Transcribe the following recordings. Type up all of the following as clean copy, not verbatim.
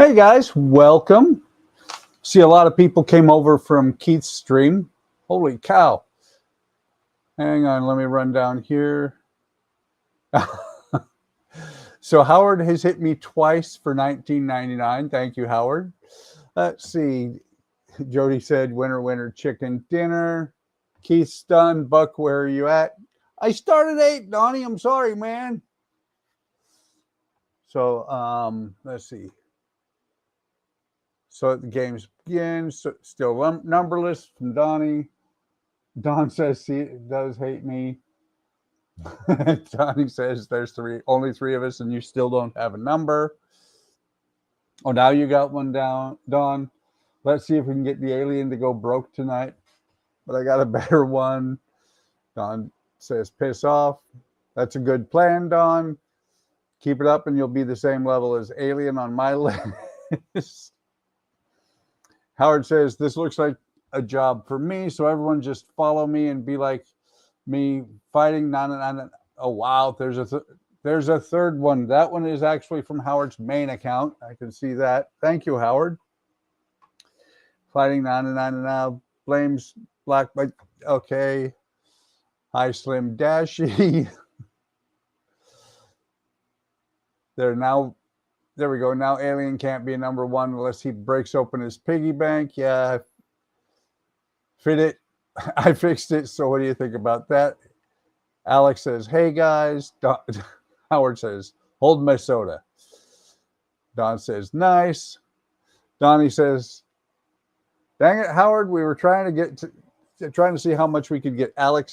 Hey guys, welcome. See, a lot of people came over from Keith's stream. Holy cow. Hang on, let me run down here. So Howard has hit me twice for $19.99. Thank you, Howard. Let's see. Jody said, winner, winner, chicken dinner. Keith's done. Buck, where are you at? I started 8, Donnie. I'm sorry, man. So let's see. So the games begin. So still numberless from Donnie. Don says he does hate me. Donnie says there's only three of us, and you still don't have a number. Oh, now you got one down, Don. Let's see if we can get the alien to go broke tonight. But I got a better one. Don says piss off. That's a good plan, Don. Keep it up, and you'll be the same level as alien on my list. Howard says this looks like a job for me, so everyone just follow me and be like me fighting. Oh wow, there's a third one. That one is actually from Howard's main account. I can see that. Thank you, Howard. Fighting now blames Black, but okay. Hi, Slim Dashy. There we go. Now alien can't be a number one unless he breaks open his piggy bank. Yeah, fit it. I fixed it. So what do you think about that? Alex says, hey guys. Howard says, hold my soda. Don says, nice. Donnie says, dang it, Howard, we were trying to see how much we could get Alec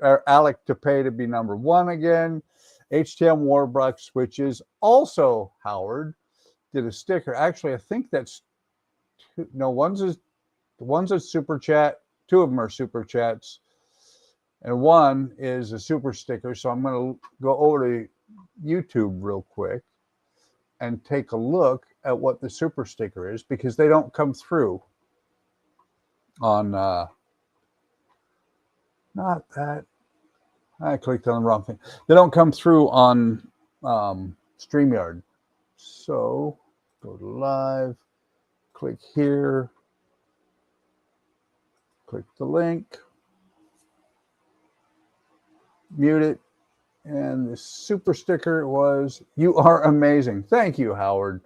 to pay to be number one again. HTM Warbucks, which is also Howard, did a sticker. Actually, I think that's one's a super chat. Two of them are super chats, and one is a super sticker. So I'm going to go over to YouTube real quick and take a look at what the super sticker is, because they don't come through on not that. I clicked on the wrong thing. They don't come through on StreamYard. So go to live, click here, click the link, mute it, and the super sticker was, you are amazing. Thank you, Howard.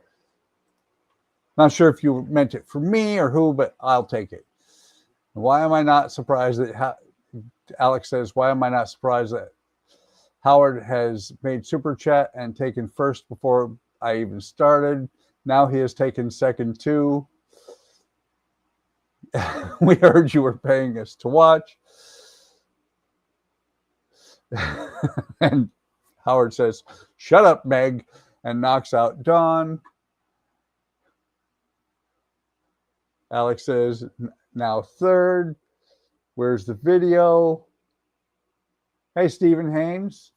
Not sure if you meant it for me or who, but I'll take it. Why am I not surprised that Alex says, why am I not surprised that Howard has made super chat and taken first before I even started? Now he has taken second too. We heard you were paying us to watch. And Howard says, shut up, Meg, and knocks out Dawn. Alex says, now third. Where's the video? Hey, Stephen Haynes.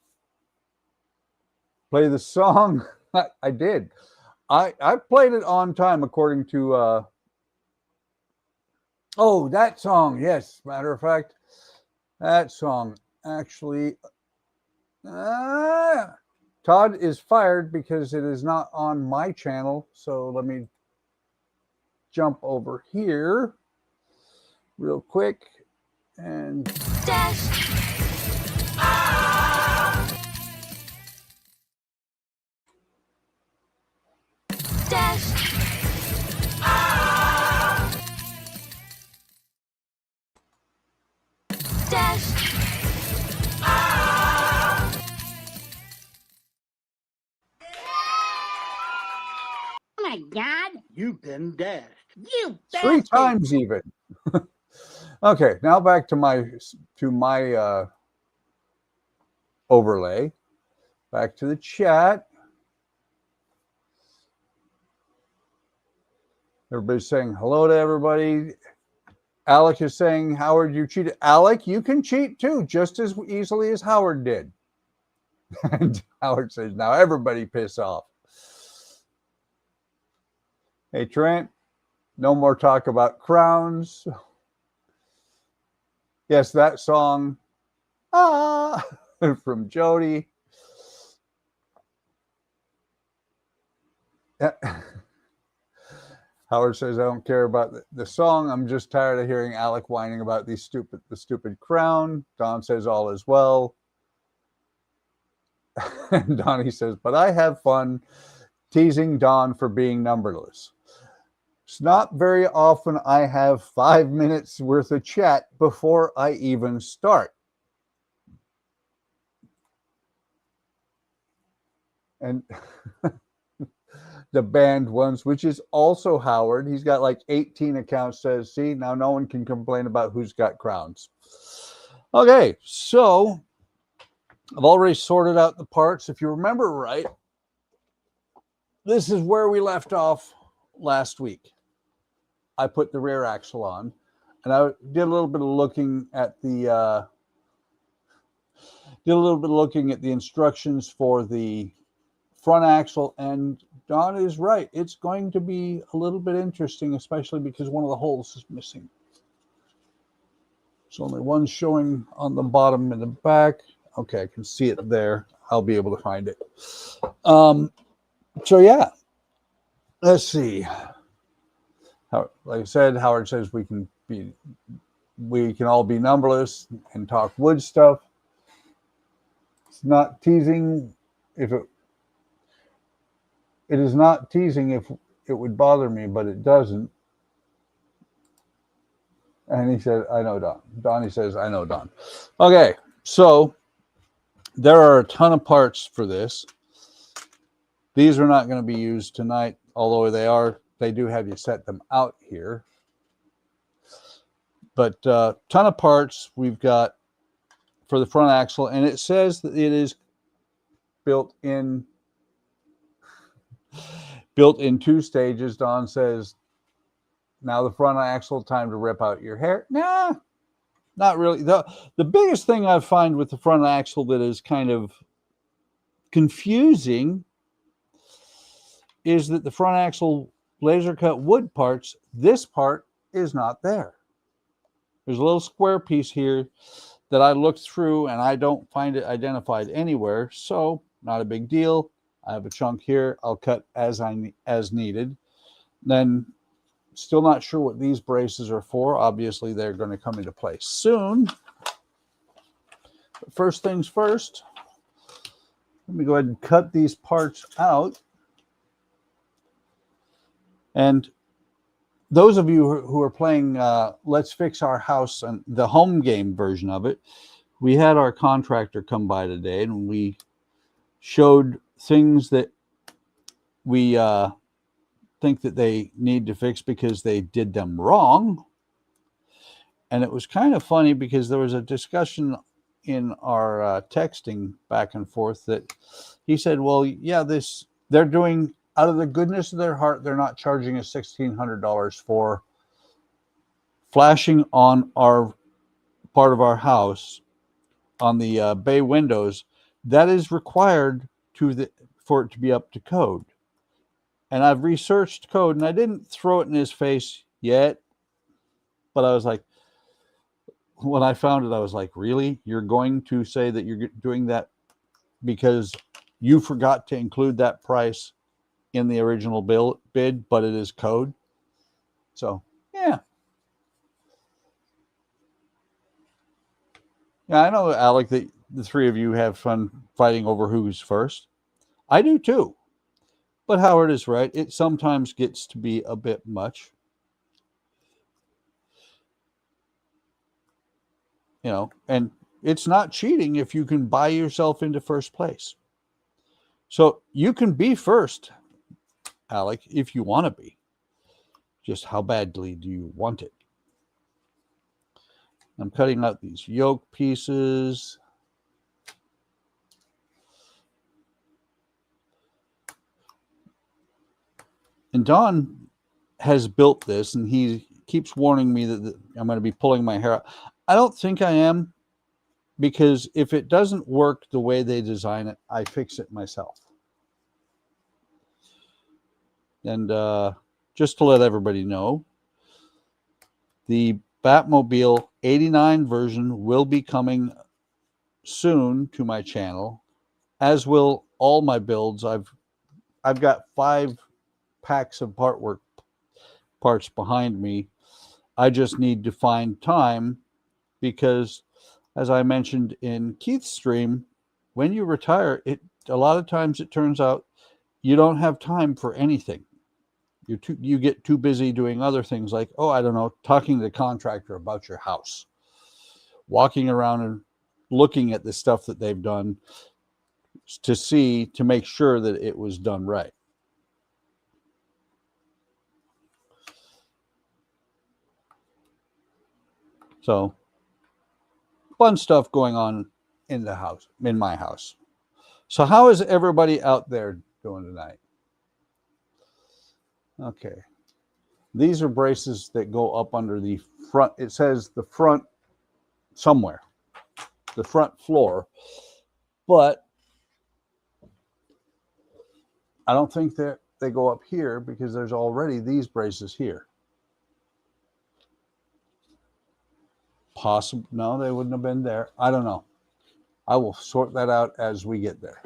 Play the song. I did. I played it on time according to... oh, that song. Yes, matter of fact, that song actually... Todd is fired because it is not on my channel. So let me jump over here real quick. And dash. Dash. Dash. Oh my God. You've been dashed. You bastard. 3 times even. Okay, now back to my overlay. Back to the chat. Everybody's saying hello to everybody. Alec is saying, Howard, you cheated. Alec, you can cheat too, just as easily as Howard did. And Howard says, now everybody piss off. Hey, Trent, no more talk about crowns. Yes, that song from Jody. Howard says, I don't care about the song. I'm just tired of hearing Alec whining about the stupid crown. Don says, all is well. And Donnie says, but I have fun teasing Don for being numberless. It's not very often I have 5 minutes worth of chat before I even start. And the banned ones, which is also Howard. He's got like 18 accounts, says, see, now no one can complain about who's got crowns. Okay, so I've already sorted out the parts. If you remember right, this is where we left off last week. I put the rear axle on, and I did a little bit of looking at the instructions for the front axle, and Don is right. It's going to be a little bit interesting, especially because one of the holes is missing. There's only one showing on the bottom and the back. Okay, I can see it there. I'll be able to find it. So yeah, let's see. Like I said, Howard says we can all be numberless and talk wood stuff. It's not teasing if it is not teasing if it would bother me, but it doesn't. And he said, I know Don. Donnie says, I know Don. Okay, so there are a ton of parts for this. These are not going to be used tonight, although they do have you set them out here. But ton of parts we've got for the front axle, and it says that it is built in 2 stages. Don says, now the front axle, time to rip out your hair. Nah, not really. The biggest thing I find with the front axle that is kind of confusing is that the front axle laser cut wood parts, this part is not there. There's a little square piece here that I looked through and I don't find it identified anywhere. So not a big deal. I have a chunk here. I'll cut as needed. Then still not sure what these braces are for. Obviously, they're going to come into place soon. But first things first, let me go ahead and cut these parts out. And those of you who are playing Let's Fix Our House and the home game version of it, we had our contractor come by today and we showed things that we think that they need to fix because they did them wrong. And it was kind of funny because there was a discussion in our texting back and forth that he said, well, yeah, they're doing out of the goodness of their heart, they're not charging us $1,600 for flashing on our part of our house on the bay windows. That is required for it to be up to code. And I've researched code, and I didn't throw it in his face yet, but I was like, when I found it, I was like, really? You're going to say that you're doing that because you forgot to include that price in the original bid, but it is code? So, yeah. Yeah, I know, Alec, that the three of you have fun fighting over who's first. I do too. But Howard is right. It sometimes gets to be a bit much. You know, and it's not cheating if you can buy yourself into first place. So you can be first, Alec, if you want to be. Just how badly do you want it? I'm cutting out these yoke pieces. And Don has built this, and he keeps warning me that I'm going to be pulling my hair out. I don't think I am, because if it doesn't work the way they design it, I fix it myself. And just to let everybody know, the Batmobile 89 version will be coming soon to my channel, as will all my builds. I've got 5 packs of part work parts behind me. I just need to find time because, as I mentioned in Keith's stream, when you retire, a lot of times it turns out you don't have time for anything. You get too busy doing other things like, oh, I don't know, talking to the contractor about your house, walking around and looking at the stuff that they've done to make sure that it was done right. So, fun stuff going on in the house, in my house. So, how is everybody out there doing tonight? Okay. These are braces that go up under the front. It says the front somewhere, the front floor, but I don't think that they go up here because there's already these braces here. Possible. No, they wouldn't have been there. I don't know. I will sort that out as we get there.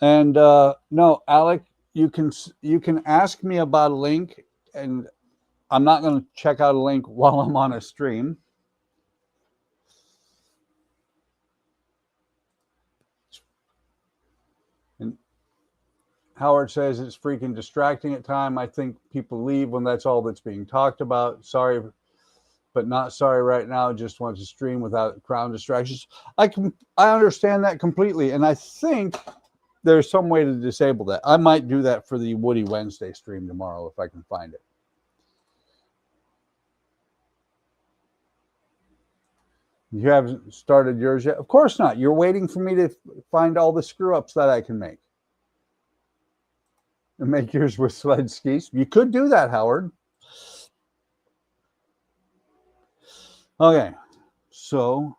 And no, Alec, you can ask me about a link, and I'm not going to check out a link while I'm on a stream. And Howard says it's freaking distracting at time. I think people leave when that's all that's being talked about. Sorry, but not sorry right now. Just want to stream without crowd distractions. I understand that completely, and I think there's some way to disable that. I might do that for the Woody Wednesday stream tomorrow if I can find it. You haven't started yours yet? Of course not. You're waiting for me to find all the screw ups that I can make. And make yours with sled skis. You could do that, Howard. Okay. So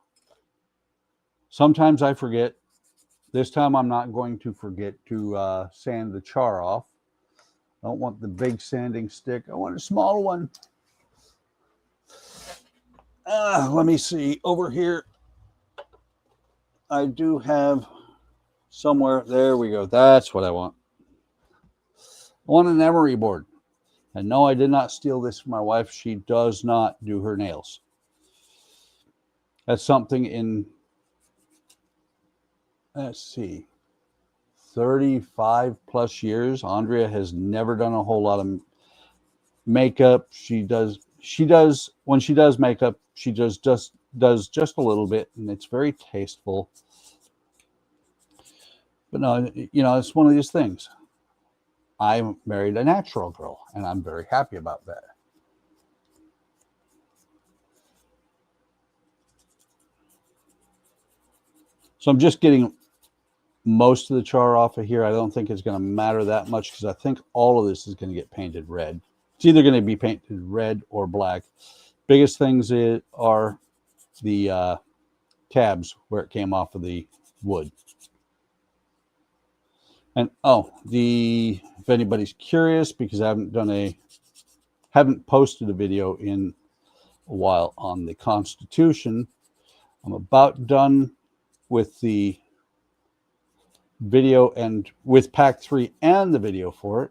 sometimes I forget. This time I'm not going to forget to sand the char off. I don't want the big sanding stick. I want a small one. Let me see. Over here, I do have somewhere. There we go. That's what I want. I want an emery board. And no, I did not steal this from my wife. She does not do her nails. That's something in, let's see, 35 plus years. Andrea has never done a whole lot of makeup. She does when she does makeup, she does just a little bit, and it's very tasteful. But no, it's one of these things. I married a natural girl, and I'm very happy about that. So I'm just getting most of the char off of here. I don't think it's going to matter that much because I think all of this is going to get painted red. It's either going to be painted red or black. Biggest things are the tabs where it came off of the wood. And if anybody's curious, because I haven't posted a video in a while on the Constitution, I'm about done with the video and with Pack 3 and the video for it.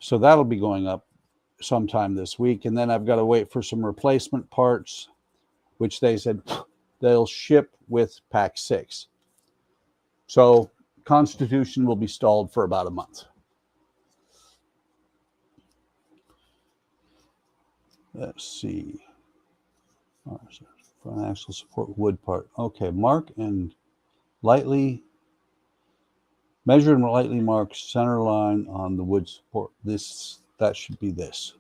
So that'll be going up sometime this week. And then I've got to wait for some replacement parts, which they said they'll ship with Pack 6. So Constitution will be stalled for about a month. Let's see. Front axle support wood part. Okay, mark and lightly measure and lightly mark center line on the wood support. That should be this.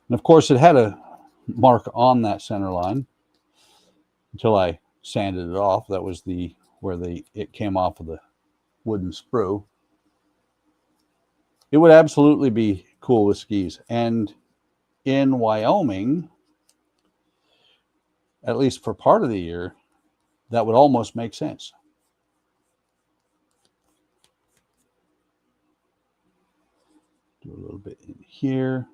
And of course, it had a mark on that center line until I sanded it off. That was where it came off of the wooden sprue. It would absolutely be cool with skis. And in Wyoming, at least for part of the year, that would almost make sense. Do a little bit in here.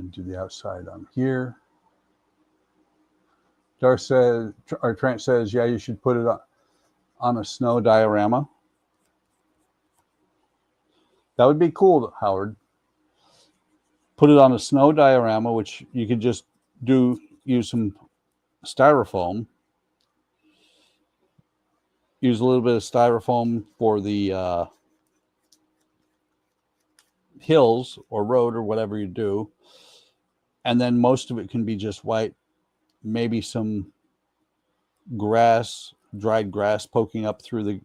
And do the outside on here. Darth says, or Trent says, yeah, you should put it on a snow diorama. That would be cool, Howard. Put it on a snow diorama, which you could just use some styrofoam. Use a little bit of styrofoam for the hills or road or whatever you do. And then most of it can be just white. Maybe some grass, dried grass poking up through the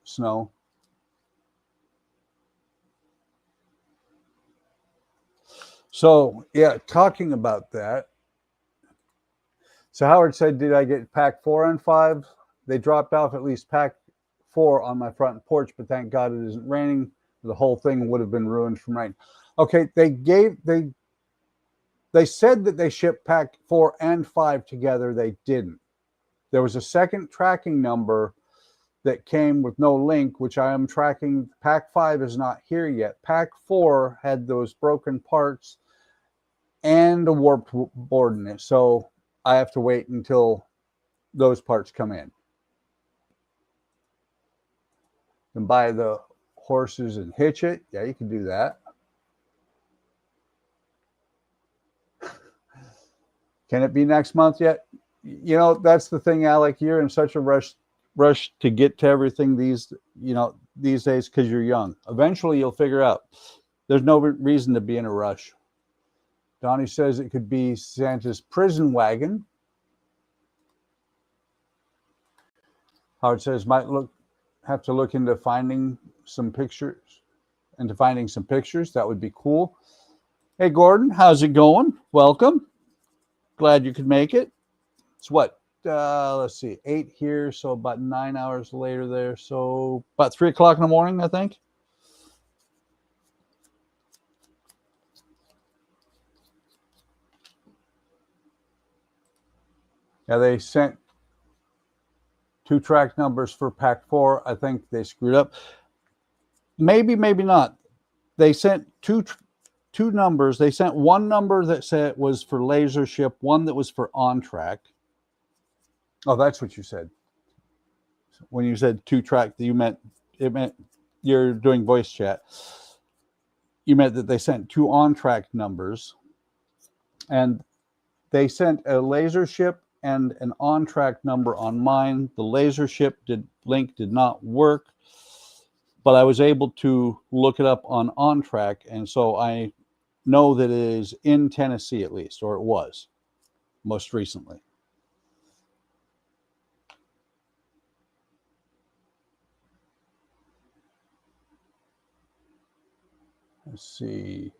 snow. So, yeah, talking about that. So Howard said, did I get pack 4 and 5? They dropped off at least pack 4 on my front porch, but thank God it isn't raining. The whole thing would have been ruined from rain. Okay, they said that they shipped pack 4 and 5 together. They didn't. There was a second tracking number that came with no link, which I am tracking. Pack 5 is not here yet. Pack 4 had those broken parts and a warped board in it. So I have to wait until those parts come in. And buy the horses and hitch it. Yeah, you can do that. Can it be next month yet? You know, that's the thing, Alec. You're in such a rush to get to everything these days because you're young. Eventually you'll figure out. There's no reason to be in a rush. Donnie says it could be Santa's prison wagon. Howard says have to look into finding some pictures. That would be cool. Hey, Gordon, how's it going? Welcome. Glad you could make it. It's what? Let's see, 8 here, so about 9 hours later there. So about 3 o'clock in the morning, I think. Yeah, they sent 2 track numbers for pack 4. I think they screwed up. Maybe not. They sent two numbers. They sent one number that said was for laser ship, one that was for on track. Oh, that's what you said. When you said 2 track, it meant you're doing voice chat. You meant that they sent 2 on track numbers, and they sent a laser ship and an on track number on mine. The laser ship link did not work, but I was able to look it up on track, and so I know that it is in Tennessee at least, or it was most recently. Let's see.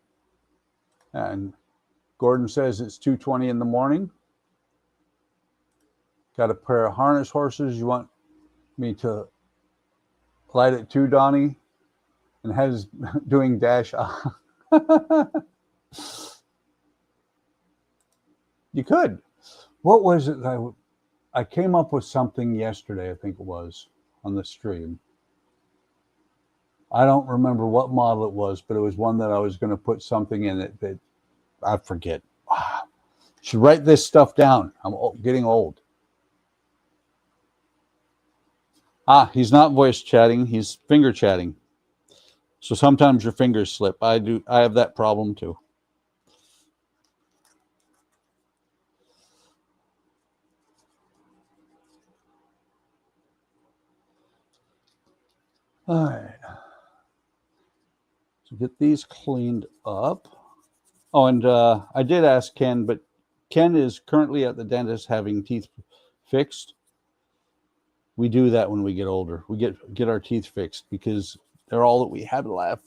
And Gordon says it's 2:20 in the morning. Got a pair of harness horses. You want me to light it too, Donnie? And has doing dash. You could. What was it? I came up with something yesterday, I think it was, on the stream. I don't remember what model it was, but it was one that I was going to put something in it that I forget. Should write this stuff down. I'm getting old. He's not voice chatting. He's finger chatting. So sometimes your fingers slip. I have that problem too. All right. So get these cleaned up. Oh, and I did ask Ken, but Ken is currently at the dentist having teeth fixed. We do that when we get older. We get our teeth fixed because they're all that we have left.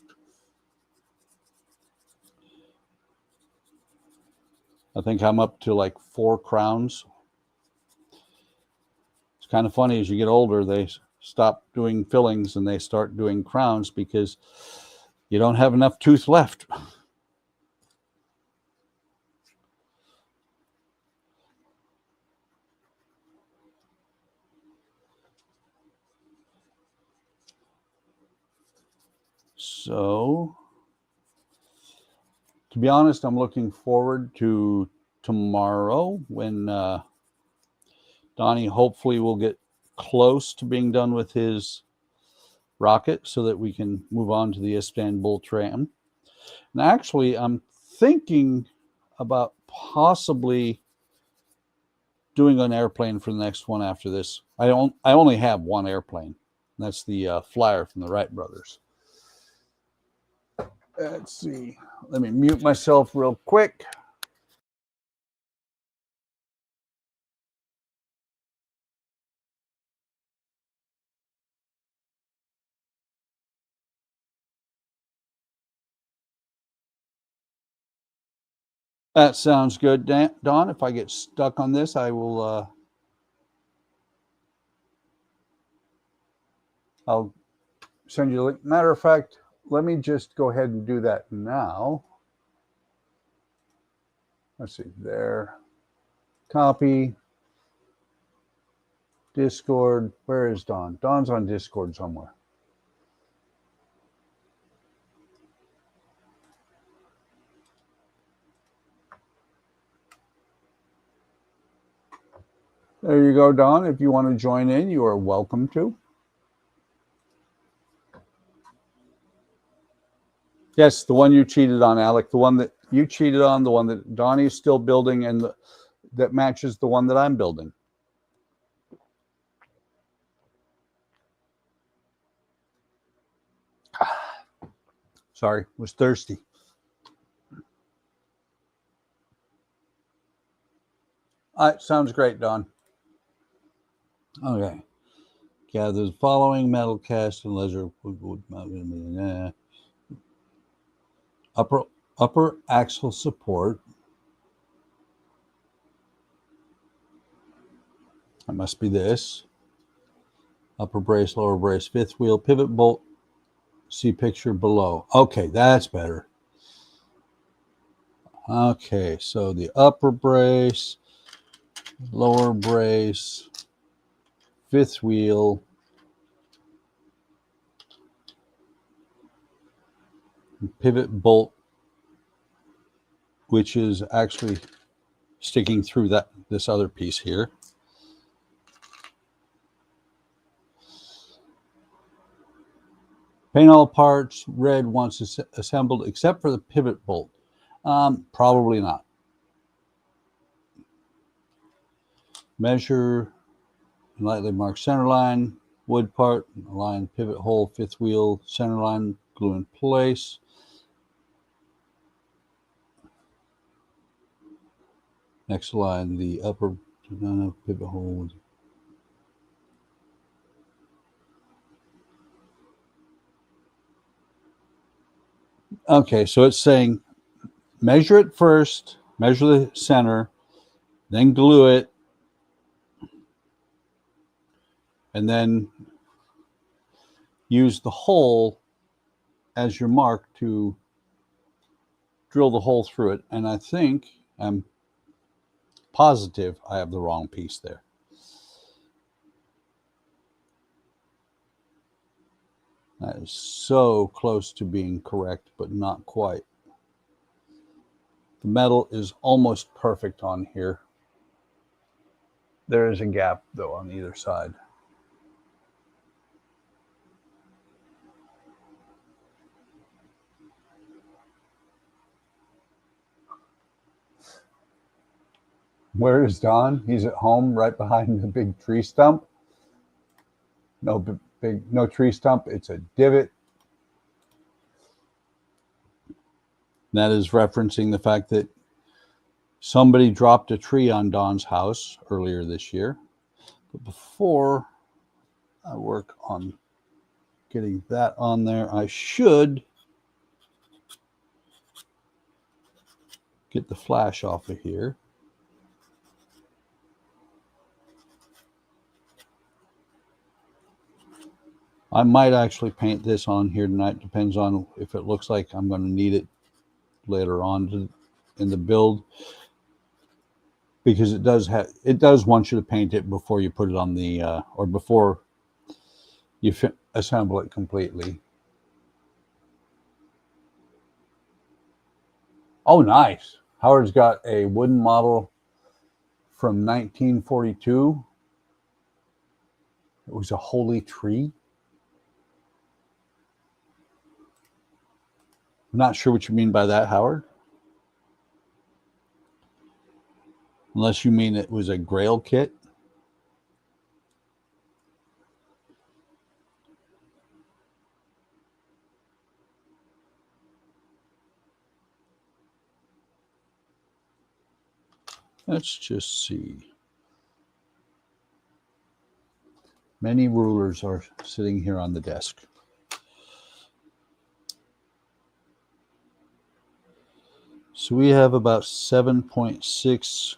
I think I'm up to like 4 crowns. It's kind of funny, as you get older, they stop doing fillings and they start doing crowns because you don't have enough tooth left. So To be honest, I'm looking forward to tomorrow when Donnie hopefully will get close to being done with his rocket so that we can move on to the Istanbul tram. And actually, I'm thinking about possibly doing an airplane for the next one after this. I only have one airplane. That's the Flyer from the Wright brothers. Let's see. Let me mute myself real quick. That sounds good, Don. If I get stuck on this, I will. I'll send you a link. Matter of fact, let me just go ahead and do that now. Let's see there. Copy. Discord. Where is Don? Don's on Discord somewhere. There you go, Don. If you want to join in, you are welcome to. Yes, the one you cheated on, Alec. The one that you cheated on, the one that Donnie is still building, and that matches the one that I'm building. Sorry, was thirsty. All right, sounds great, Don. Okay. Gather the following: metal cast and laser upper axle support. That must be this. Upper brace, lower brace, fifth wheel, pivot bolt. See picture below. Okay, that's better. Okay, so the upper brace, lower brace, fifth wheel, pivot bolt, which is actually sticking through this other piece here. Paint all parts red once assembled, except for the pivot bolt. Probably not. Measure and lightly mark center line, wood part, align pivot hole, fifth wheel, center line, glue in place. Next line, the upper pivot hole. Okay, so it's saying measure it first, measure the center, then glue it, and then use the hole as your mark to drill the hole through it. And I think, I'm positive I have the wrong piece there. That is so close to being correct, but not quite. The metal is almost perfect on here. There is a gap, though, on either side. Where is Don? He's at home right behind the big tree stump. No tree stump. It's a divot. That is referencing the fact that somebody dropped a tree on Don's house earlier this year. But before I work on getting that on there, I should get the flash off of here. I might actually paint this on here tonight. Depends on if it looks like I'm going to need it later on in the build, because it does want you to paint it before you put it on the or before you assemble it completely. Oh, nice. Howard's got a wooden model from 1942. It was a holy tree. I'm not sure what you mean by that, Howard. Unless you mean it was a Grail kit. Let's just see. Many rulers are sitting here on the desk. So we have about 7.6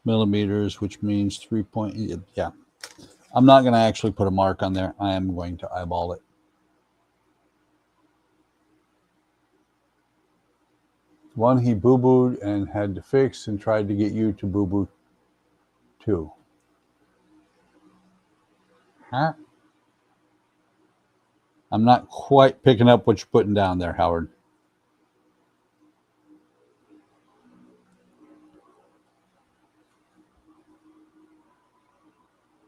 millimeters, which means 3. Yeah. I'm not going to actually put a mark on there. I am going to eyeball it. One he boo-booed and had to fix and tried to get you to boo-boo too. Huh? I'm not quite picking up what you're putting down there, Howard.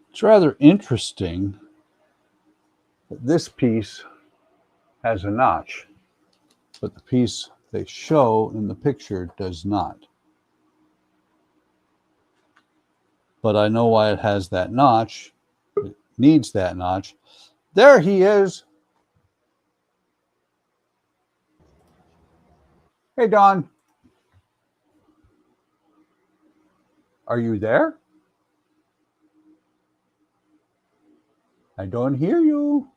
It's rather interesting that this piece has a notch, but the piece they show in the picture does not. But I know why it has that notch. It needs that notch. There he is. Hey, Don. Are you there? I don't hear you.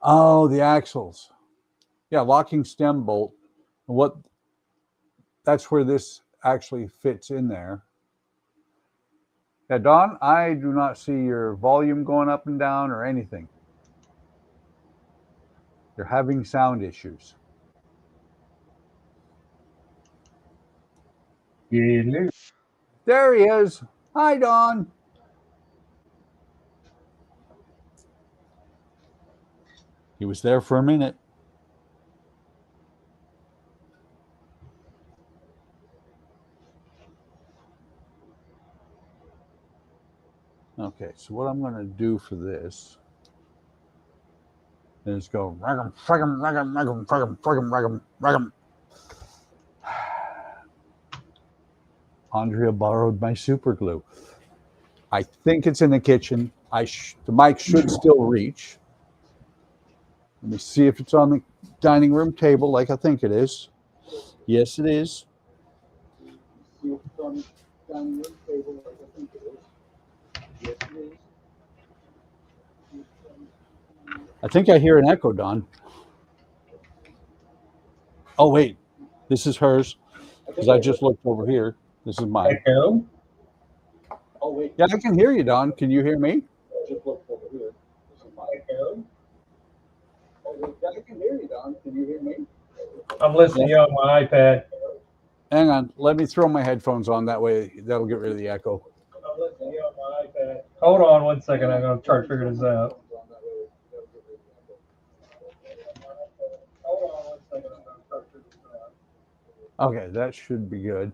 Oh, the axles. Yeah, locking stem bolt. That's where this actually fits in there. Yeah, Don, I do not see your volume going up and down or anything. You're having sound issues. Hello. There he is. Hi, Don. He was there for a minute. Okay, so what I'm going to do for this is go ragum, fragum, ragum, ragum, fragum, fragum, ragum, ragum. Andrea borrowed my super glue. I think it's in the kitchen. The mic should still reach. Let me see if it's on the dining room table like I think it is. Yes, it is. See if it's on the dining room table like I think it is. Yes, it is. I think I hear an echo, Don. Oh, wait. This is hers because I just looked over here. This is mine. Echo. Oh, wait. Yeah, I can hear you, Don. Can you hear me? I just looked over here. This is mine. Echo. Oh, wait. Yeah, I can hear you, Don. Can you hear me? I'm listening to you on my iPad. Hang on. Let me throw my headphones on. That way, that'll get rid of the echo. I'm listening to you on my iPad. Hold on 1 second. I'm going to try to figure this out. Hold on 1 second. I'm going to try to figure this out. Okay, that should be good.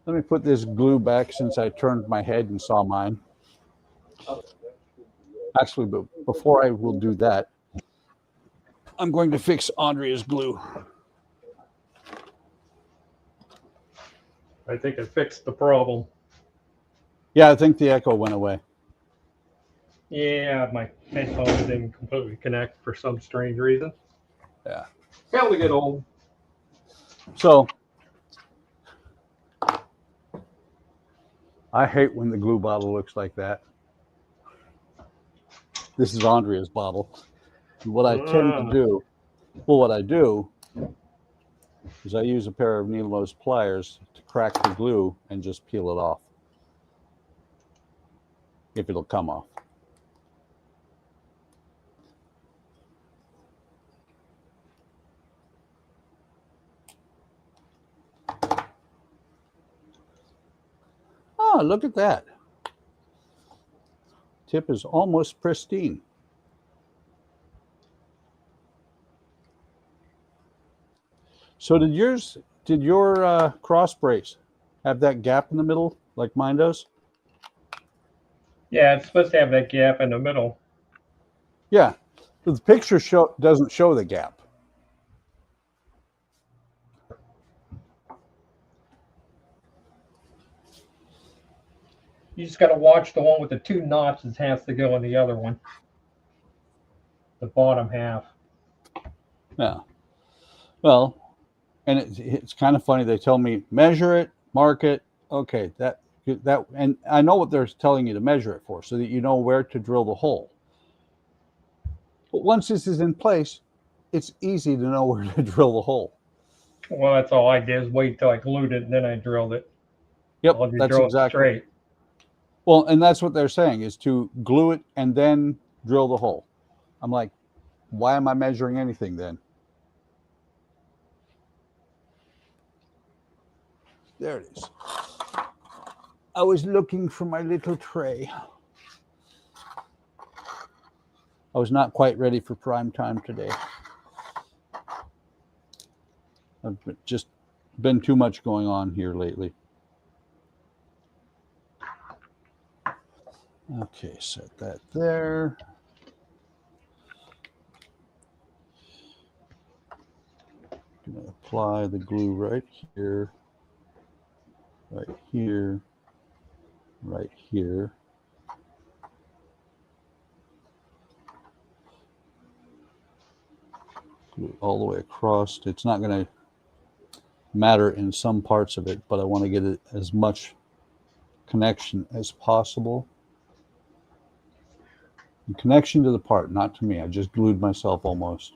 Let me put this glue back since I turned my head and saw mine. Actually, but before I will do that, I'm going to fix Andrea's glue. I think I fixed the problem. Yeah, I think the echo went away. Yeah, my headphones didn't completely connect for some strange reason. Yeah. Hell to get old. So I hate when the glue bottle looks like that. This is Andrea's bottle. And what I tend to do, what I do is I use a pair of needle nose pliers to crack the glue and just peel it off. If it'll come off. Oh, look at that. Tip is almost pristine. So did your cross brace have that gap in the middle like mine does? Yeah, it's supposed to have that gap in the middle. Yeah, but the picture doesn't show the gap. You just got to watch the one with the 2 notches has to go in the other one. The bottom half. Yeah. Well, and it's kind of funny. They tell me measure it, mark it. Okay, that, and I know what they're telling you to measure it for, so that you know where to drill the hole. But once this is in place, it's easy to know where to drill the hole. Well, that's all I did is wait till I glued it and then I drilled it. Yep, I'll just that's drill it exactly. straight. Well, and that's what they're saying, is to glue it and then drill the hole. I'm like, why am I measuring anything then? There it is. I was looking for my little tray. I was not quite ready for prime time today. I've just been too much going on here lately. Okay, set that there. I'm going to apply the glue right here, right here, right here. Glue all the way across. It's not going to matter in some parts of it, but I want to get it as much connection as possible. And connection to the part, not to me. I just glued myself almost.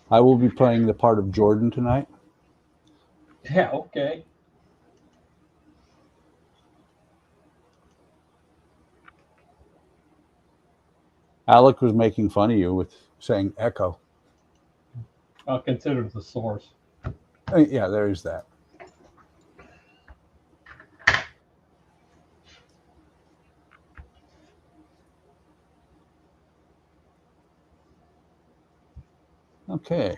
I will be playing the part of Jordan tonight. Yeah, okay. Alec was making fun of you with saying echo. I'll consider it the source. Yeah, there's that. Okay.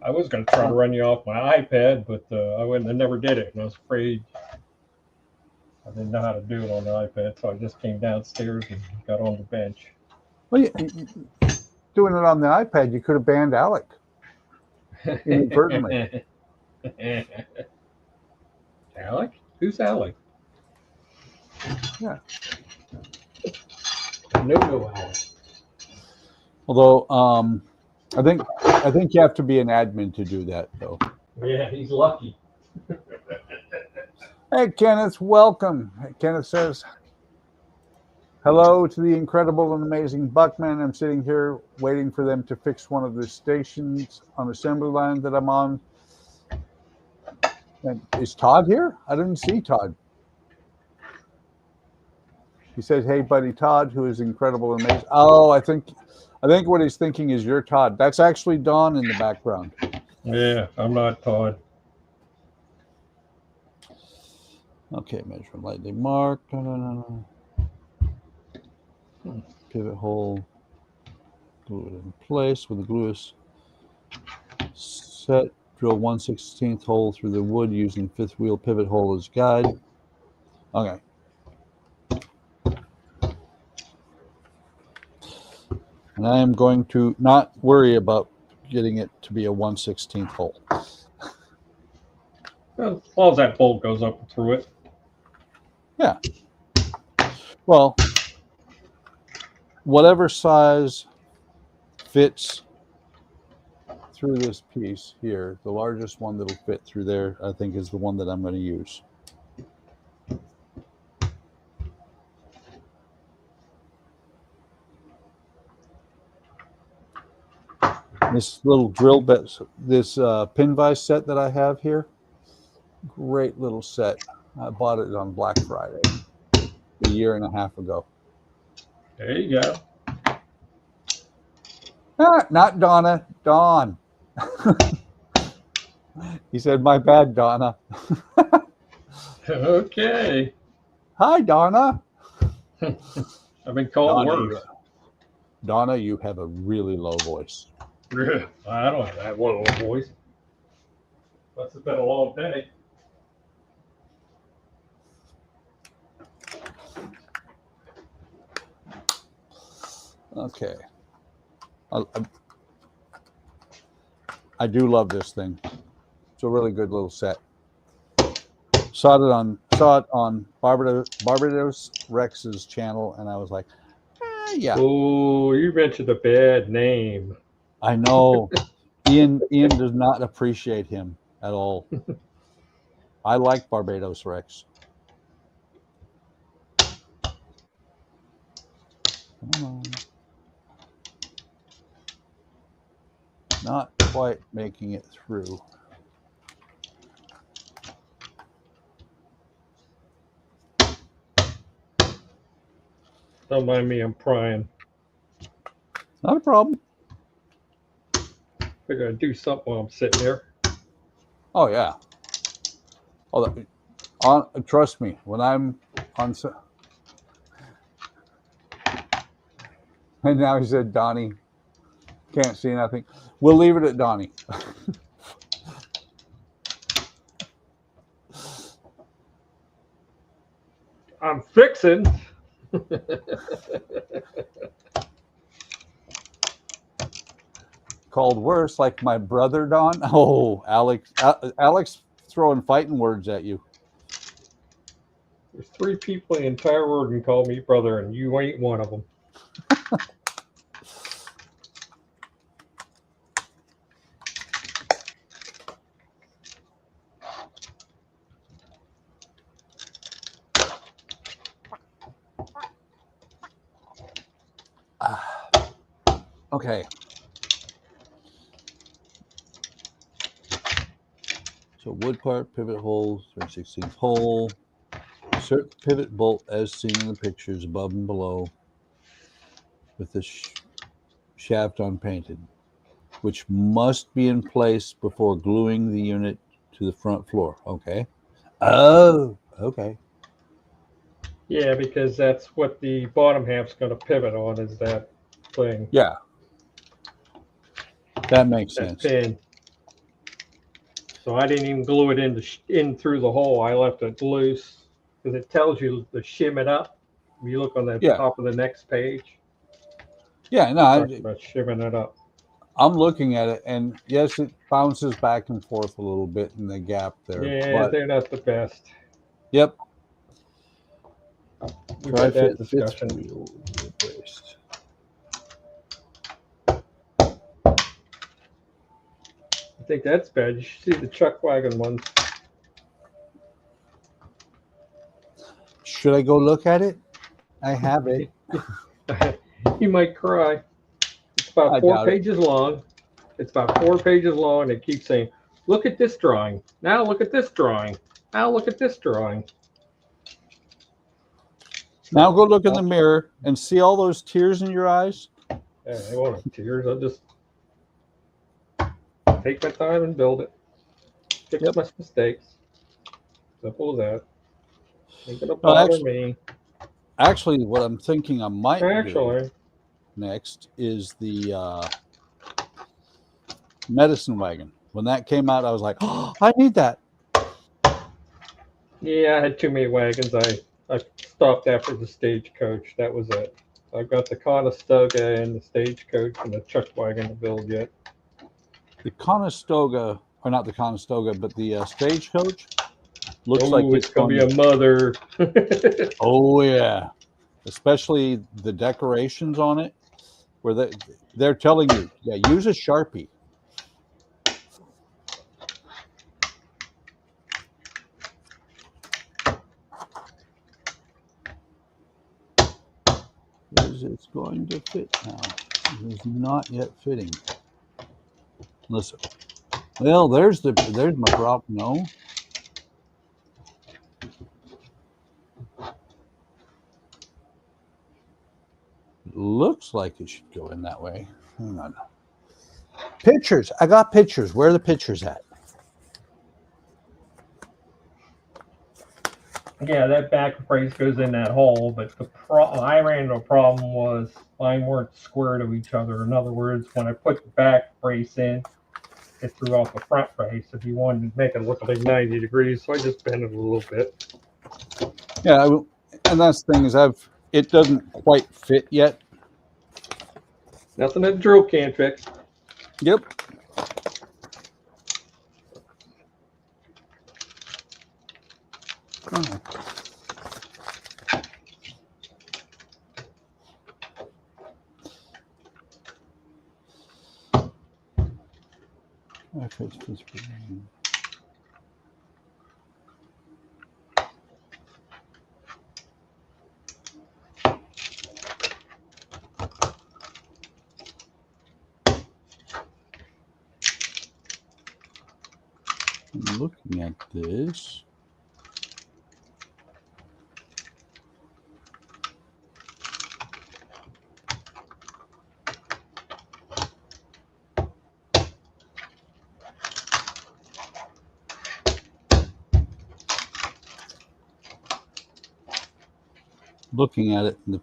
I was going to try to run you off my iPad, but I never did it. And I was afraid I didn't know how to do it on the iPad, so I just came downstairs and got on the bench. Well, doing it on the iPad, you could have banned Alec inadvertently. Alec? Who's Alec? Yeah. No, Alec. Although, I think you have to be an admin to do that, though. Yeah, he's lucky. Hey, Kenneth, welcome. Kenneth says, hello to the incredible and amazing Buckman. I'm sitting here waiting for them to fix one of the stations on assembly line that I'm on. And is Todd here? I didn't see Todd. He said, hey, buddy Todd, who is incredible and amazing. Oh, I think what he's thinking is you're Todd. That's actually Dawn in the background. Yeah, I'm not Todd. Okay, measure lightly mark. Pivot hole. Glue it in place with the glue is set. Drill 1/16 hole through the wood using fifth wheel pivot hole as guide. Okay. And I am going to not worry about getting it to be a 1/16 hole. Well, as long as that bolt goes up and through it. Yeah. Well, whatever size fits through this piece here, the largest one that'll fit through there, I think, is the one that I'm going to use. This little drill bit, this pin vise set that I have here, great little set. I bought it on Black Friday a year and a half ago. There you go. Ah, not Donna, Dawn. He said, my bad, Donna. Okay. Hi, Donna. I've been called worse. Donna, you have a really low voice. I don't have that one of those boys. Must have been a long day. Okay. I do love this thing. It's a really good little set. Saw it on Barbados Rex's channel, and I was like, yeah. Oh, you mentioned a bad name. I know. Ian does not appreciate him at all. I like Barbados Rex. Come on. Not quite making it through. Don't mind me, I'm prying. Not a problem. I gotta do something while I'm sitting there. Oh yeah. Trust me, when I'm on. And now he said, Donnie, can't see nothing. We'll leave it at Donnie. I'm fixing. Called worse, like my brother, Don. Oh, Alex throwing fighting words at you. There's 3 people in the entire world who can call me brother, and you ain't one of them. Okay. So wood part, pivot hole, 3/16 hole. Insert pivot bolt as seen in the pictures above and below with the shaft unpainted, which must be in place before gluing the unit to the front floor. Okay. Oh, okay. Yeah, because that's what the bottom half's going to pivot on, is that thing. Yeah. That makes That sense. pin. So I didn't even glue it in through the hole. I left it loose because it tells you to shim it up. If you look on the top of the next page. Yeah, no, Talks about shimming it up. I'm looking at it, and yes, it bounces back and forth a little bit in the gap there. Yeah, they're not the best. Yep. We've had that discussion. I think that's bad. You should see the chuck wagon ones. Should I go look at it? I have it. You might cry. It's about 4 pages long. It's about 4 pages long, and it keeps saying, look at this drawing. Now look at this drawing. Now look at this drawing. Now go look in the mirror and see all those tears in your eyes. Yeah, I want tears. I'll just take my time and build it. Fix my mistakes. Simple as that. Ain't gonna bother me. Actually, what I'm thinking I might do next is the medicine wagon. When that came out, I was like, oh, I need that. Yeah, I had too many wagons. I stopped after the stagecoach. That was it. I've got the Conestoga and the stagecoach and the chuck wagon to build yet. The Conestoga, or not the Conestoga, but the stagecoach looks like it's going to be a mother. Oh, yeah. Especially the decorations on it, where they're telling you, yeah, use a Sharpie. It's going to fit now. It is not yet fitting. Listen. Well, there's my prop. No. Looks like it should go in that way. Hang on. Pictures. I got pictures. Where are the pictures at? Yeah, that back brace goes in that hole, but I ran into a problem was mine weren't square to each other. In other words, when I put the back brace in, it threw off the front brace. If you wanted to make it look like 90 degrees, so I just bent it a little bit. Yeah, and that's the thing is it doesn't quite fit yet. Nothing that drill can't fix. Yep. Oh. I'm looking at this. Looking at it, the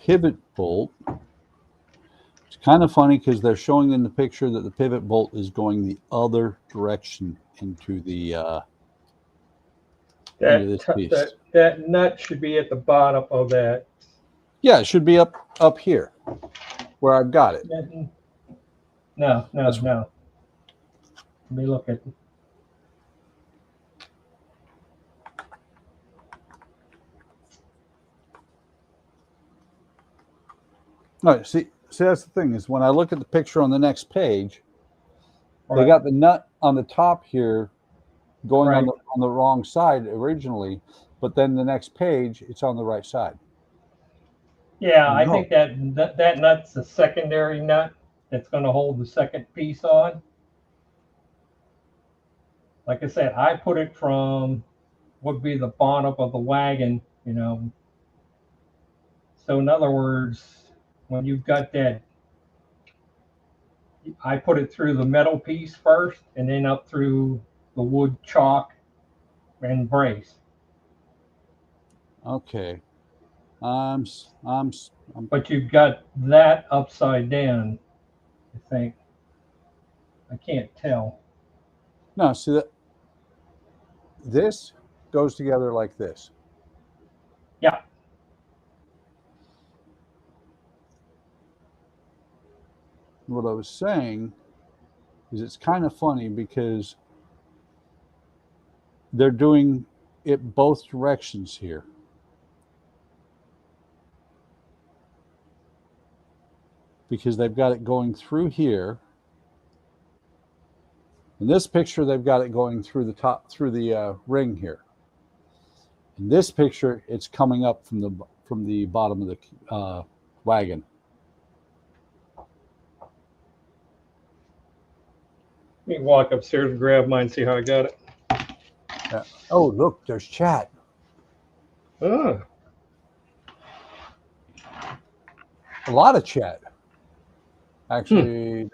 pivot bolt. It's kind of funny because they're showing in the picture that the pivot bolt is going the other direction into the into this piece. That nut should be at the bottom of that. Yeah, it should be up here where I've got it. No. Let me look at it. No, see, that's the thing is when I look at the picture on the next page, they got the nut on the top here going on the wrong side originally, but then the next page it's on the right side. Yeah, I think that nut's the secondary nut that's going to hold the second piece on. Like I said, I put it from would be the bottom of the wagon, you know. So in other words, when you've got that, I put it through the metal piece first and then up through the wood chalk and brace. Okay. But you've got that upside down, I think. I can't tell. No, see that this goes together like this. Yeah. What I was saying is it's kind of funny because they're doing it both directions here. Because they've got it going through here. In this picture, they've got it going through the top, through the ring here. In this picture, it's coming up from the bottom of the wagon. Let me walk upstairs and grab mine, see how I got it. Oh, look, there's chat. Oh. A lot of chat. Actually,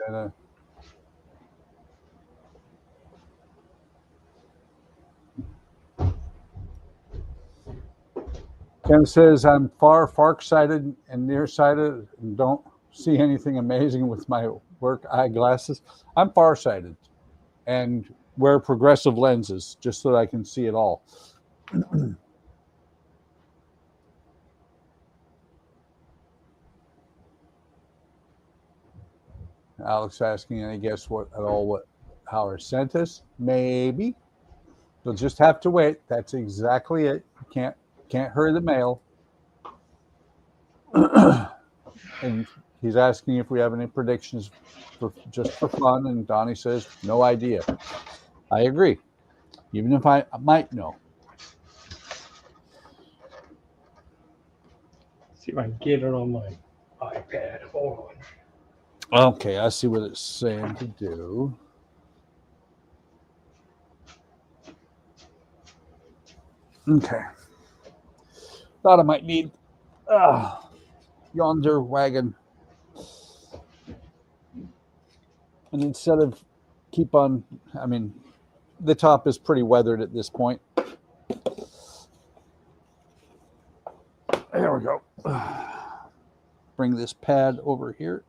Ken says, I'm far-sighted and nearsighted and don't see anything amazing with my work eyeglasses. I'm farsighted and wear progressive lenses just so that I can see it all. Alex asking, any guess what Howard sent us? Maybe. You'll just have to wait. That's exactly it. You can't hurry the mail. And he's asking if we have any predictions just for fun, and Donnie says no idea. I agree, even if I might know. See if I can get it on my iPad. Hold on. Okay, I see what it's saying to do. Okay. Thought I might need yonder wagon. And instead of the top is pretty weathered at this point. bring this pad over here.